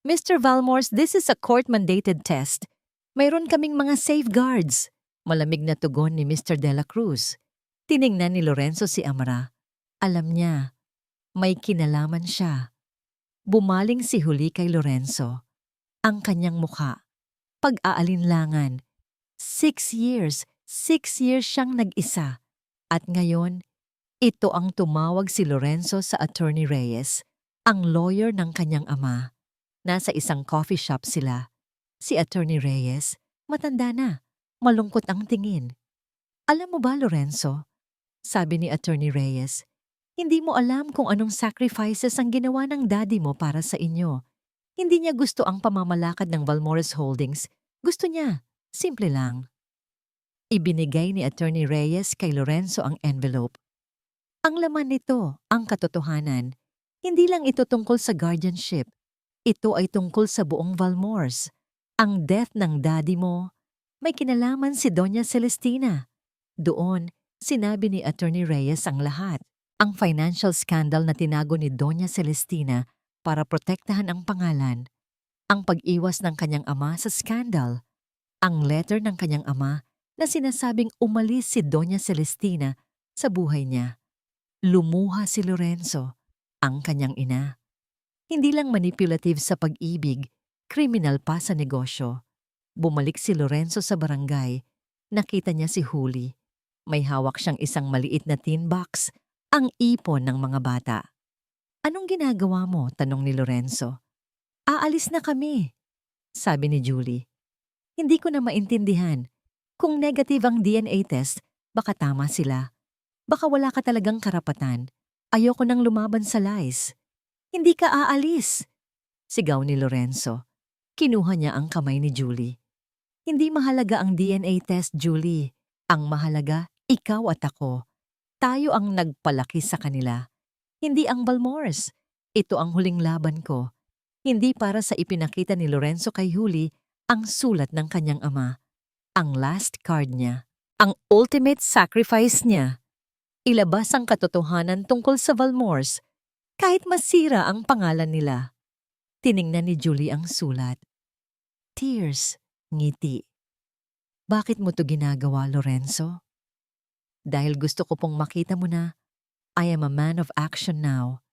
Mr. Valmores, this is a court-mandated test. Mayroon kaming mga safeguards. Malamig na tugon ni Mr. De La Cruz. Tiningnan ni Lorenzo si Amara. Alam niya, may kinalaman siya. Bumaling si Julie kay Lorenzo. Ang kanyang mukha, pag-aalinlangan. 6 years siyang nag-isa. At ngayon, ito ang tumawag si Lorenzo sa Attorney Reyes, ang lawyer ng kanyang ama. Nasa isang coffee shop sila. Si Attorney Reyes, matanda na, malungkot ang tingin. Alam mo ba, Lorenzo? Sabi ni Attorney Reyes, hindi mo alam kung anong sacrifices ang ginawa ng daddy mo para sa inyo. Hindi niya gusto ang pamamalakad ng Valmores Holdings. Gusto niya, simple lang. Ibinigay ni Attorney Reyes kay Lorenzo ang envelope. Ang laman nito, ang katotohanan. Hindi lang ito tungkol sa guardianship. Ito ay tungkol sa buong Valmores. Ang death ng daddy mo, may kinalaman si Doña Celestina. Doon, sinabi ni Attorney Reyes ang lahat. Ang financial scandal na tinago ni Doña Celestina para protektahan ang pangalan. Ang pag-iwas ng kanyang ama sa scandal. Ang letter ng kanyang ama na sinasabing umalis si Doña Celestina sa buhay niya. Lumuha si Lorenzo, ang kanyang ina. Hindi lang manipulative sa pag-ibig, kriminal pa sa negosyo. Bumalik si Lorenzo sa barangay. Nakita niya si Julie. May hawak siyang isang maliit na tin box, ang ipon ng mga bata. Anong ginagawa mo? Tanong ni Lorenzo. Aalis na kami, sabi ni Julie. Hindi ko na maintindihan. Kung negative ang DNA test, baka tama sila. Baka wala ka talagang karapatan. Ayoko nang lumaban sa lies. Hindi ka aalis, sigaw ni Lorenzo. Kinuha niya ang kamay ni Julie. Hindi mahalaga ang DNA test, Julie. Ang mahalaga, ikaw at ako. Tayo ang nagpalaki sa kanila. Hindi ang Valmores. Ito ang huling laban ko. Hindi para sa ipinakita ni Lorenzo kay Julie ang sulat ng kanyang ama. Ang last card niya. Ang ultimate sacrifice niya. Ilabas ang katotohanan tungkol sa Valmores. Kahit masira ang pangalan nila. Tiningnan ni Julie ang sulat. Tears, ngiti. Bakit mo to ginagawa, Lorenzo? Dahil gusto ko pong makita mo na, I am a man of action now.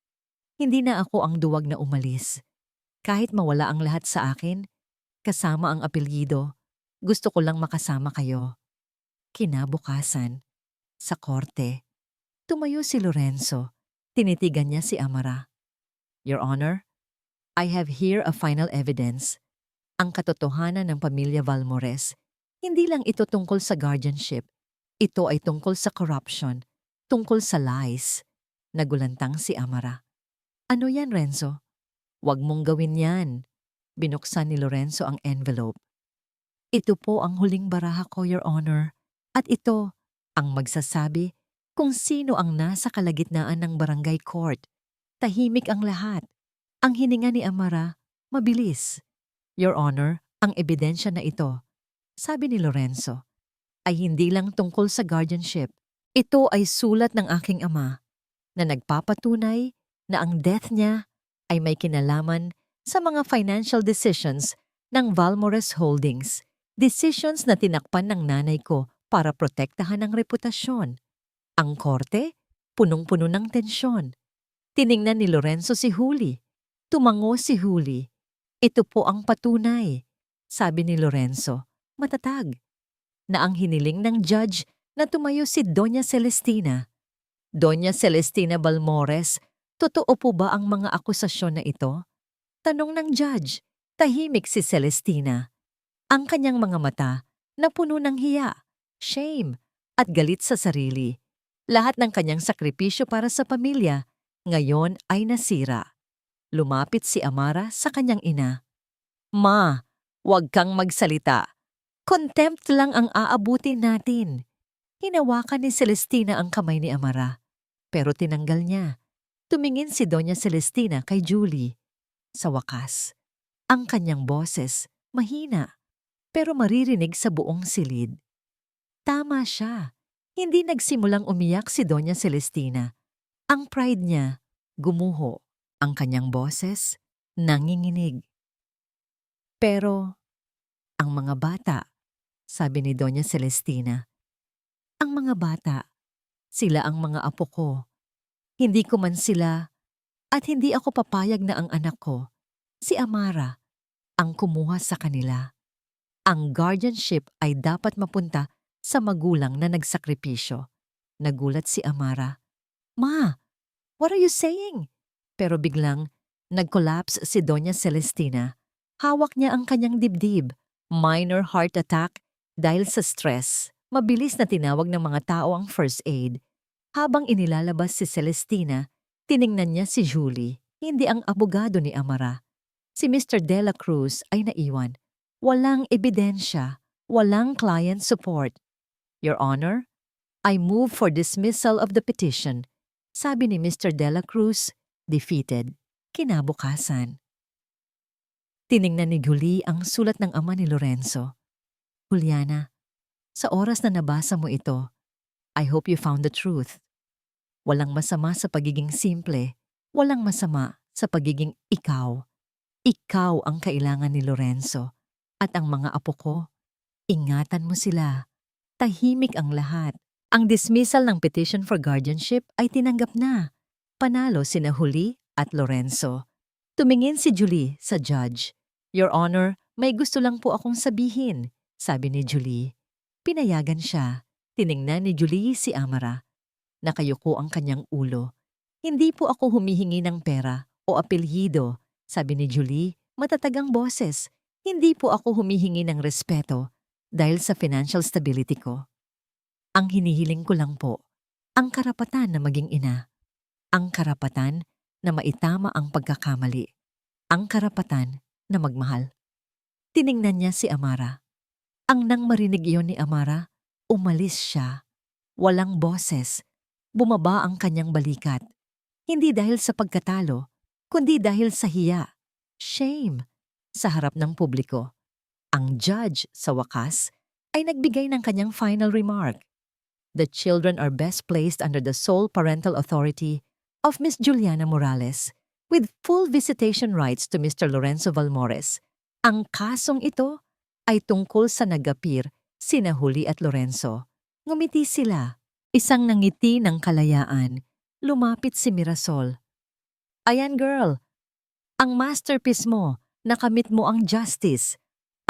Hindi na ako ang duwag na umalis. Kahit mawala ang lahat sa akin, kasama ang apelyido, gusto ko lang makasama kayo. Kinabukasan, sa korte, tumayo si Lorenzo. Tinitigan niya si Amara. Your Honor, I have here a final evidence. Ang katotohanan ng pamilya Valmores, hindi lang ito tungkol sa guardianship. Ito ay tungkol sa corruption, tungkol sa lies. Nagulantang si Amara. Ano yan, Renzo? Huwag mong gawin yan. Binuksan ni Lorenzo ang envelope. Ito po ang huling baraha ko, Your Honor. At ito ang magsasabi kung sino ang nasa kalagitnaan ng barangay court. Tahimik ang lahat. Ang hininga ni Amara, mabilis. Your Honor, ang ebidensya na ito, sabi ni Lorenzo, ay hindi lang tungkol sa guardianship. Ito ay sulat ng aking ama na nagpapatunay na ang death niya ay may kinalaman sa mga financial decisions ng Valmores Holdings. Decisions na tinakpan ng nanay ko para protektahan ang reputasyon. Ang korte, punong-puno ng tensyon. Tiningnan ni Lorenzo si Julie. Tumango si Julie. Ito po ang patunay, sabi ni Lorenzo, matatag, na ang hiniling ng judge na tumayo si Doña Celestina. Doña Celestina Valmores, totoo po ba ang mga akusasyon na ito? Tanong ng judge, tahimik si Celestina. Ang kanyang mga mata napuno ng hiya, shame, at galit sa sarili. Lahat ng kanyang sakripisyo para sa pamilya, ngayon ay nasira. Lumapit si Amara sa kanyang ina. Ma, huwag kang magsalita. Contempt lang ang aabutin natin. Hinawakan ni Celestina ang kamay ni Amara, pero tinanggal niya. Tumingin si Doña Celestina kay Julie. Sa wakas, ang kanyang boses, mahina, pero maririnig sa buong silid. Tama siya. Hindi nagsimulang umiyak si Doña Celestina. Ang pride niya, gumuho. Ang kanyang boses, nanginginig. Pero, ang mga bata, sabi ni Doña Celestina, ang mga bata, sila ang mga apo ko. Hindi ko man sila at hindi ako papayag na ang anak ko, si Amara, ang kumuha sa kanila. Ang guardianship ay dapat mapunta sa magulang na nagsakripisyo. Nagulat si Amara. Ma, what are you saying? Pero biglang nag-collapse si Doña Celestina. Hawak niya ang kanyang dibdib. Minor heart attack dahil sa stress. Mabilis na tinawag ng mga tao ang first aid. Habang inilalabas si Celestina, tiningnan niya si Julie, hindi ang abogado ni Amara. Si Mr. De La Cruz ay naiwan. Walang ebidensya, walang client support. Your Honor, I move for dismissal of the petition. Sabi ni Mr. De La Cruz, defeated. Kinabukasan. Tiningnan ni Julie ang sulat ng ama ni Lorenzo. Juliana, sa oras na nabasa mo ito, I hope you found the truth. Walang masama sa pagiging simple, walang masama sa pagiging ikaw. Ikaw ang kailangan ni Lorenzo. At ang mga apo ko, ingatan mo sila. Tahimik ang lahat. Ang dismissal ng petition for guardianship ay tinanggap na. Panalo sina Julie at Lorenzo. Tumingin si Julie sa judge. Your Honor, may gusto lang po akong sabihin, sabi ni Julie. Pinayagan siya. Tiningnan ni Julie si Amara. Nakayuko ang kanyang ulo. Hindi po ako humihingi ng pera o apelyido, sabi ni Julie, matatagang boses. Hindi po ako humihingi ng respeto dahil sa financial stability ko. Ang hinihiling ko lang po, ang karapatan na maging ina. Ang karapatan na maitama ang pagkakamali. Ang karapatan na magmahal. Tiningnan niya si Amara. Ang nang marinig iyon ni Amara, umalis siya. Walang boses. Bumaba ang kanyang balikat. Hindi dahil sa pagkatalo, kundi dahil sa hiya. Shame. Sa harap ng publiko. Ang judge, sa wakas, ay nagbigay ng kanyang final remark. The children are best placed under the sole parental authority of Miss Juliana Morales, with full visitation rights to Mr. Lorenzo Valmores. Ang kasong ito ay tungkol sa nagapir, sina Julie at Lorenzo. Ngumiti sila. Isang nangiti ng kalayaan. Lumapit si Mirasol. Ayan girl, ang masterpiece mo, nakamit mo ang justice.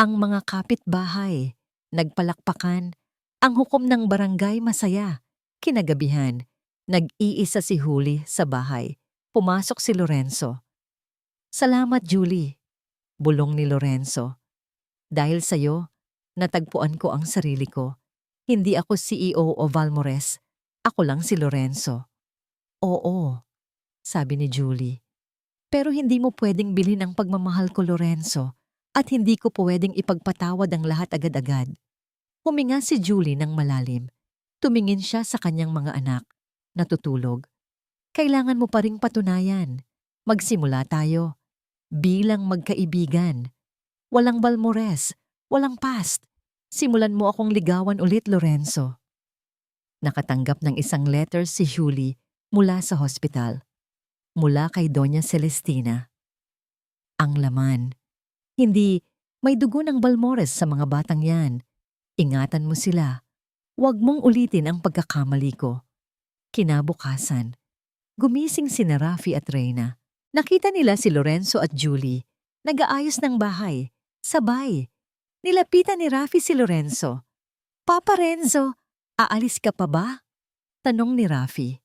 Ang mga kapitbahay, nagpalakpakan. Ang hukom ng barangay masaya. Kinagabihan, nag-iisa si Julie sa bahay. Pumasok si Lorenzo. Salamat Julie, bulong ni Lorenzo. Dahil sa'yo, natagpuan ko ang sarili ko. Hindi ako CEO o Valmores. Ako lang si Lorenzo. Oo, sabi ni Julie. Pero hindi mo pwedeng bilhin ang pagmamahal ko, Lorenzo. At hindi ko pwedeng ipagpatawad ang lahat agad-agad. Huminga si Julie ng malalim. Tumingin siya sa kanyang mga anak. Natutulog. Kailangan mo pa ring patunayan. Magsimula tayo. Bilang magkaibigan. Walang Valmores. Walang past. Simulan mo akong ligawan ulit, Lorenzo. Nakatanggap ng isang letter si Julie mula sa hospital. Mula kay Doña Celestina. Ang laman. Hindi, may dugo ng Valmores sa mga batang yan. Ingatan mo sila. Huwag mong ulitin ang pagkakamali ko. Kinabukasan. Gumising sina Rafi at Reyna. Nakita nila si Lorenzo at Julie. Nag-aayos ng bahay. Sabay. Nilapitan ni Rafi si Lorenzo. Papa Renzo, aalis ka pa ba? Tanong ni Rafi.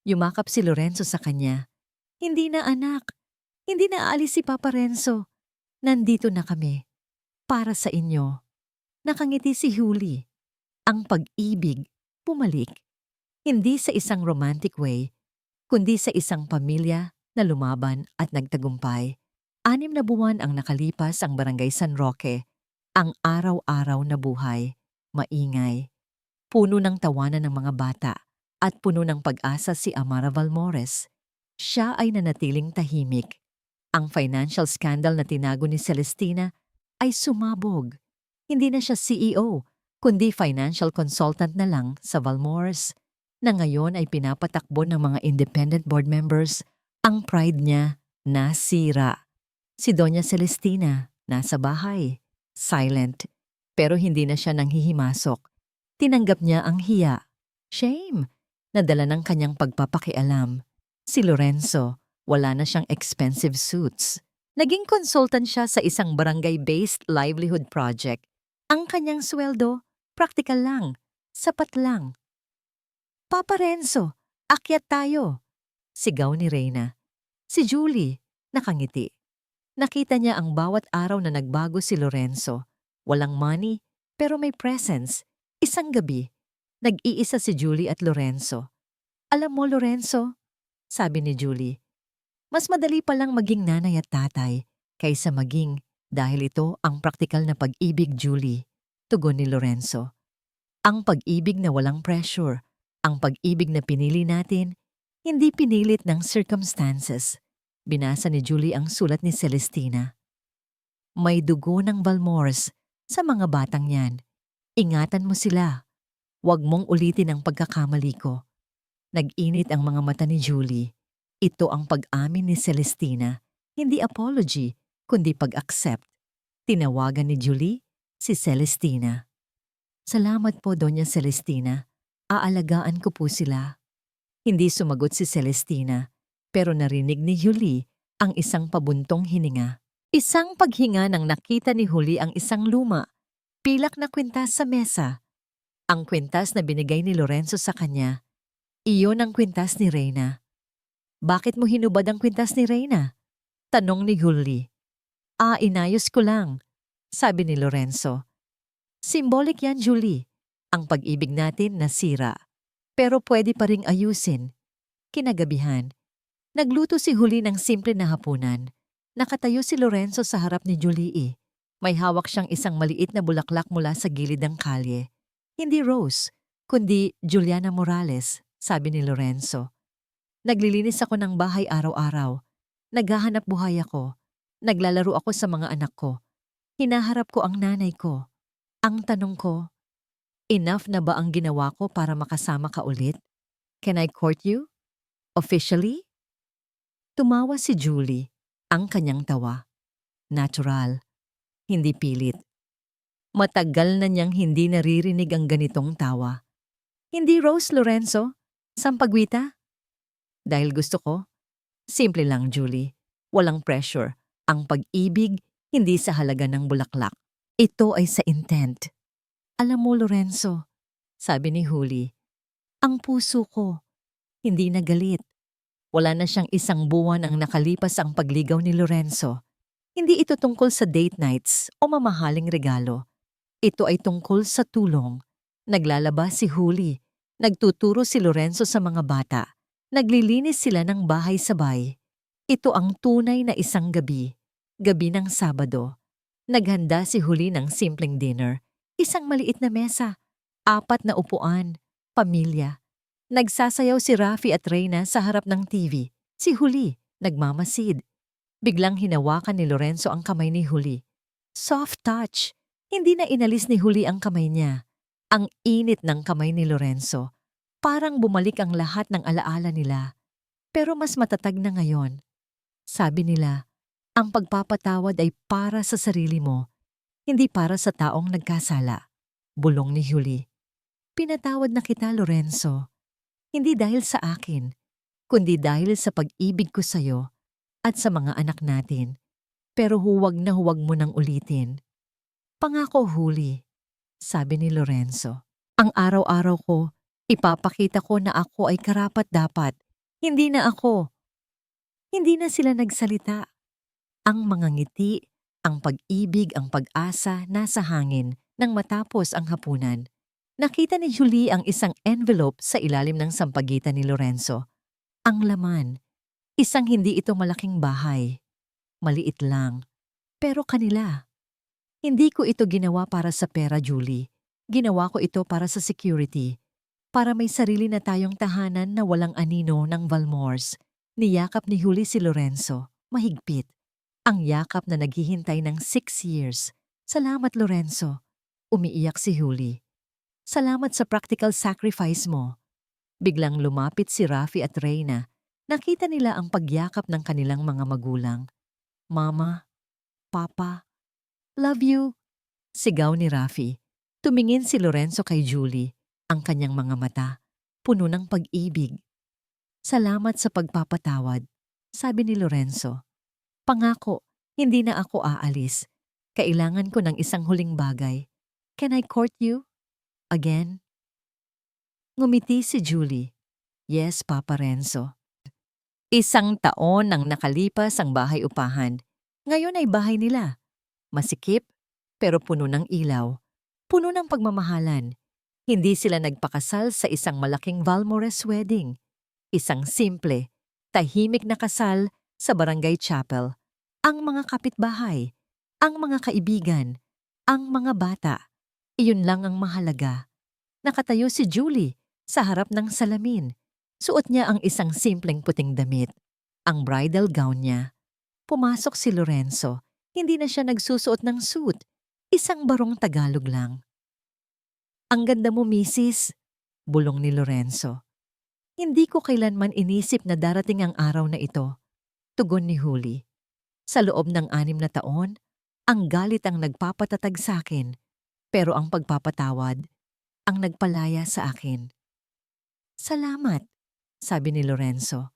Yumakap si Lorenzo sa kanya. Hindi na anak. Hindi na aalis si Papa Renzo. Nandito na kami. Para sa inyo. Nakangiti si Julie. Ang pag-ibig, bumalik. Hindi sa isang romantic way, kundi sa isang pamilya na lumaban at nagtagumpay. 6 na buwan ang nakalipas ang Barangay San Roque, ang araw-araw na buhay, maingay, puno ng tawanan ng mga bata at puno ng pag-asa si Amara Valmores. Siya ay nanatiling tahimik. Ang financial scandal na tinago ni Celestina ay sumabog. Hindi na siya CEO, kundi financial consultant na lang sa Valmores, na ngayon ay pinapatakbo ng mga independent board members. Ang pride niya nasira. Si Doña Celestina nasa bahay, silent, pero hindi na siya nanghihimasok. Tinanggap niya ang hiya, shame, na dala ng kanyang pagpapakialam. Si Lorenzo, wala na siyang expensive suits. Naging consultant siya sa isang barangay-based livelihood project. Ang kanyang sweldo, praktikal lang, sapat lang. Papa Renzo, akyat tayo, sigaw ni Reyna. Si Julie, nakangiti. Nakita niya ang bawat araw na nagbago si Lorenzo. Walang money, pero may presence. Isang gabi, nag-iisa si Julie at Lorenzo. Alam mo, Lorenzo, sabi ni Julie, mas madali palang maging nanay at tatay kaysa maging dahil ito ang praktikal na pag-ibig, Julie, tugon ni Lorenzo. Ang pag-ibig na walang pressure, ang pag-ibig na pinili natin, hindi pinilit ng circumstances. Binasa ni Julie ang sulat ni Celestina. May dugo ng Valmores sa mga batang yan. Ingatan mo sila. Huwag mong ulitin ang pagkakamali ko. Nag-init ang mga mata ni Julie. Ito ang pag-amin ni Celestina, hindi apology, kundi pag-accept. Tinawagan ni Julie si Celestina. Salamat po, Doña Celestina. Aalagaan ko po sila. Hindi sumagot si Celestina, pero narinig ni Julie ang isang pabuntong hininga. Isang paghinga nang nakita ni Julie ang isang luma, pilak na kwintas sa mesa. Ang kwintas na binigay ni Lorenzo sa kanya, iyon ang kwintas ni Reyna. Bakit mo hinubad ang kwintas ni Reyna? Tanong ni Julie. Inayos ko lang, sabi ni Lorenzo. Symbolic yan, Julie. Ang pag-ibig natin nasira, pero pwede pa ring ayusin. Kinagabihan, nagluto si Julie ng simple na hapunan. Nakatayo si Lorenzo sa harap ni Julie. May hawak siyang isang maliit na bulaklak mula sa gilid ng kalye. Hindi rose, kundi Juliana Morales, sabi ni Lorenzo. Naglilinis ako ng bahay araw-araw. Naghahanap buhay ako. Naglalaro ako sa mga anak ko. Hinaharap ko ang nanay ko. Ang tanong ko, enough na ba ang ginawa ko para makasama ka ulit? Can I court you? Officially? Tumawa si Julie, ang kanyang tawa. Natural, hindi pilit. Matagal na niyang hindi naririnig ang ganitong tawa. Hindi rose, Lorenzo? Sampagwita? Dahil gusto ko? Simple lang, Julie. Walang pressure. Ang pag-ibig, hindi sa halaga ng bulaklak. Ito ay sa intent. Alam mo, Lorenzo, sabi ni Julie, ang puso ko, hindi na galit. Wala na siyang isang buwan ang nakalipas ang pagligaw ni Lorenzo. Hindi ito tungkol sa date nights o mamahaling regalo. Ito ay tungkol sa tulong. Naglalaba si Julie. Nagtuturo si Lorenzo sa mga bata. Naglilinis sila ng bahay sabay. Ito ang tunay na isang gabi. Gabi ng Sabado. Naghanda si Julie ng simpleng dinner. Isang maliit na mesa. 4 na upuan. Pamilya. Nagsasayaw si Rafi at Reyna sa harap ng TV. Si Julie, nagmamasid. Biglang hinawakan ni Lorenzo ang kamay ni Julie. Soft touch. Hindi na inalis ni Julie ang kamay niya. Ang init ng kamay ni Lorenzo. Parang bumalik ang lahat ng alaala nila. Pero mas matatag na ngayon. Sabi nila, ang pagpapatawad ay para sa sarili mo, hindi para sa taong nagkasala. Bulong ni Julie. Pinatawad na kita, Lorenzo. Hindi dahil sa akin, kundi dahil sa pag-ibig ko sa'yo at sa mga anak natin. Pero huwag na huwag mo nang ulitin. Pangako, Julie, sabi ni Lorenzo. Ang araw-araw ko, ipapakita ko na ako ay karapat-dapat. Hindi na ako. Hindi na sila nagsalita. Ang mga ngiti, ang pag-ibig, ang pag-asa nasa hangin nang matapos ang hapunan. Nakita ni Julie ang isang envelope sa ilalim ng sampagitan ni Lorenzo. Ang laman, isang hindi ito malaking bahay. Maliit lang. Pero kanila. Hindi ko ito ginawa para sa pera, Julie. Ginawa ko ito para sa security. Para may sarili na tayong tahanan na walang anino ng Valmores. Niyakap ni Julie si Lorenzo. Mahigpit. Ang yakap na naghihintay ng 6 years. Salamat, Lorenzo. Umiiyak si Julie. Salamat sa practical sacrifice mo. Biglang lumapit si Rafi at Reyna. Nakita nila ang pagyakap ng kanilang mga magulang. Mama, Papa, love you. Sigaw ni Rafi. Tumingin si Lorenzo kay Julie. Ang kanyang mga mata, puno ng pag-ibig. Salamat sa pagpapatawad, sabi ni Lorenzo. Pangako, hindi na ako aalis. Kailangan ko ng isang huling bagay. Can I court you? Again? Ngumiti si Julie. Yes, Papa Renzo. 1 taon ang nakalipas ang bahay upahan. Ngayon ay bahay nila. Masikip, pero puno ng ilaw. Puno ng pagmamahalan. Hindi sila nagpakasal sa isang malaking Valmores wedding. Isang simple, tahimik na kasal sa barangay chapel. Ang mga kapitbahay, ang mga kaibigan, ang mga bata. Iyon lang ang mahalaga. Nakatayo si Julie sa harap ng salamin. Suot niya ang isang simpleng puting damit. Ang bridal gown niya. Pumasok si Lorenzo. Hindi na siya nagsusuot ng suit. Isang barong Tagalog lang. Ang ganda mo, Mrs. Bulong ni Lorenzo. Hindi ko kailanman inisip na darating ang araw na ito. Tugon ni Julie. Sa loob ng 6 na taon, ang galit ang nagpapatatag sa akin, pero ang pagpapatawad ang nagpalaya sa akin. Salamat, sabi ni Lorenzo.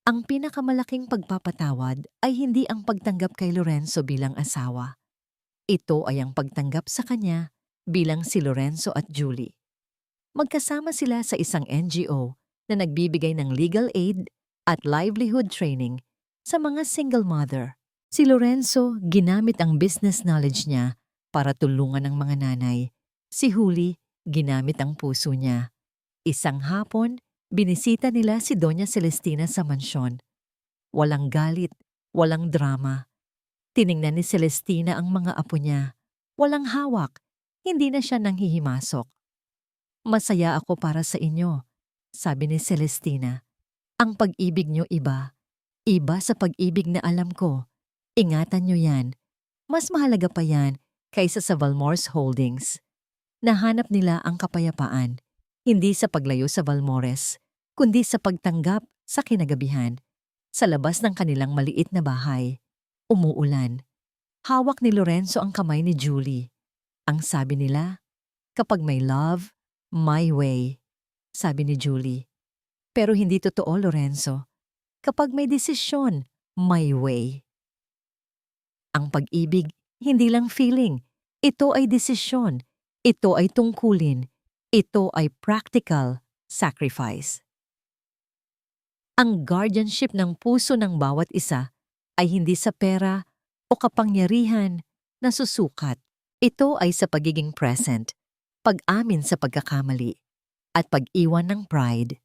Ang pinakamalaking pagpapatawad ay hindi ang pagtanggap kay Lorenzo bilang asawa. Ito ay ang pagtanggap sa kanya bilang si Lorenzo at Julie. Magkasama sila sa isang NGO na nagbibigay ng legal aid at livelihood training sa mga single mother. Si Lorenzo ginamit ang business knowledge niya para tulungan ang mga nanay. Si Julie ginamit ang puso niya. Isang hapon, binisita nila si Doña Celestina sa mansyon. Walang galit, walang drama. Tiningnan ni Celestina ang mga apo niya. Walang hawak. Hindi na siya nanghihimasok. Masaya ako para sa inyo, sabi ni Celestina. Ang pag-ibig niyo iba. Iba sa pag-ibig na alam ko. Ingatan niyo yan. Mas mahalaga pa yan kaysa sa Valmores Holdings. Nahanap nila ang kapayapaan, hindi sa paglayo sa Valmores, kundi sa pagtanggap sa kinagabihan. Sa labas ng kanilang maliit na bahay, umuulan. Hawak ni Lorenzo ang kamay ni Julie. Ang sabi nila, kapag may love, my way, sabi ni Julie. Pero hindi totoo, Lorenzo. Kapag may desisyon, my way. Ang pag-ibig, hindi lang feeling. Ito ay desisyon. Ito ay tungkulin. Ito ay practical sacrifice. Ang guardianship ng puso ng bawat isa ay hindi sa pera o kapangyarihan na susukat. Ito ay sa pagiging present, pag-amin sa pagkakamali, at pag-iwan ng pride.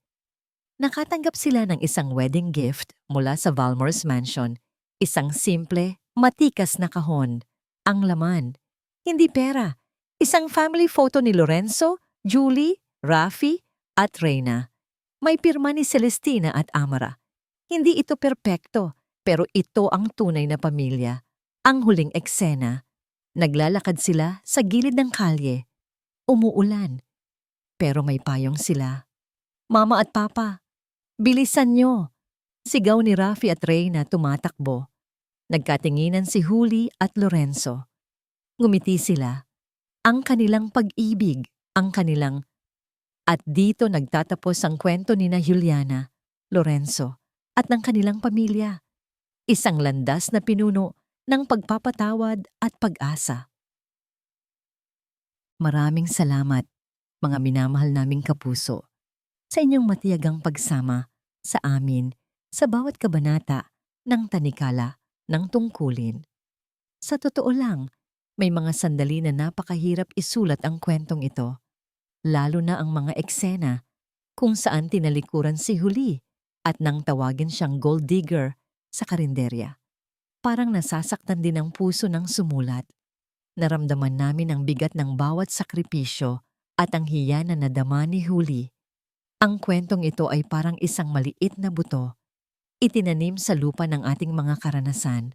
Nakatanggap sila ng isang wedding gift mula sa Valmores Mansion, isang simple, matikas na kahon. Ang laman, hindi pera, isang family photo ni Lorenzo, Julie, Rafi, at Reyna. May pirma ni Celestina at Amara. Hindi ito perpekto, pero ito ang tunay na pamilya. Ang huling eksena. Naglalakad sila sa gilid ng kalye. Umuulan. Pero may payong sila. Mama at Papa, bilisan nyo. Sigaw ni Rafi at Reyna tumatakbo. Nagkatinginan si Julie at Lorenzo. Ngumiti sila. Ang kanilang pag-ibig, ang kanilang... At dito nagtatapos ang kwento ni na Juliana, Lorenzo, at ng kanilang pamilya. Isang landas na pinuno ng pagpapatawad at pag-asa. Maraming salamat, mga minamahal naming kapuso, sa inyong matiyagang pagsama sa amin sa bawat kabanata ng tanikala ng tungkulin. Sa totoo lang, may mga sandali na napakahirap isulat ang kwentong ito, lalo na ang mga eksena kung saan tinalikuran si Julie at nang tawagin siyang gold digger sa karinderya. Parang nasasaktan din ang puso ng sumulat. Naramdaman namin ang bigat ng bawat sakripisyo at ang hiya na nadama ni Julie. Ang kwentong ito ay parang isang maliit na buto, itinanim sa lupa ng ating mga karanasan.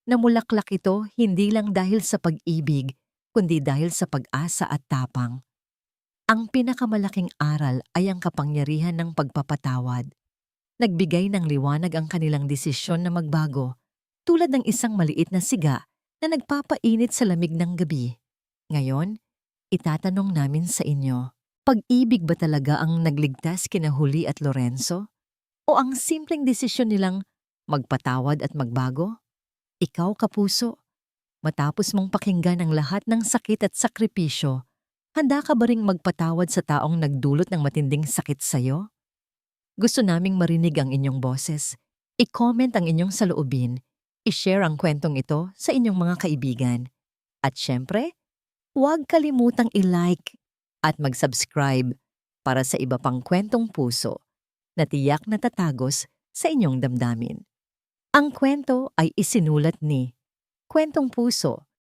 Namulaklak ito hindi lang dahil sa pag-ibig, kundi dahil sa pag-asa at tapang. Ang pinakamalaking aral ay ang kapangyarihan ng pagpapatawad. Nagbigay ng liwanag ang kanilang desisyon na magbago, tulad ng isang maliit na siga na nagpapainit sa lamig ng gabi. Ngayon, itatanong namin sa inyo, pag-ibig ba talaga ang nagligtas kina Julie at Lorenzo? O ang simpleng desisyon nilang magpatawad at magbago? Ikaw, kapuso, matapos mong pakinggan ang lahat ng sakit at sakripisyo, handa ka ba ring magpatawad sa taong nagdulot ng matinding sakit sa'yo? Gusto naming marinig ang inyong boses. I-comment ang inyong saloobin. I-share ang kwentong ito sa inyong mga kaibigan. At syempre, huwag kalimutang i-like at mag-subscribe para sa iba pang kwentong puso na tiyak na tatagos sa inyong damdamin. Ang kwento ay isinulat ni Kwentong Puso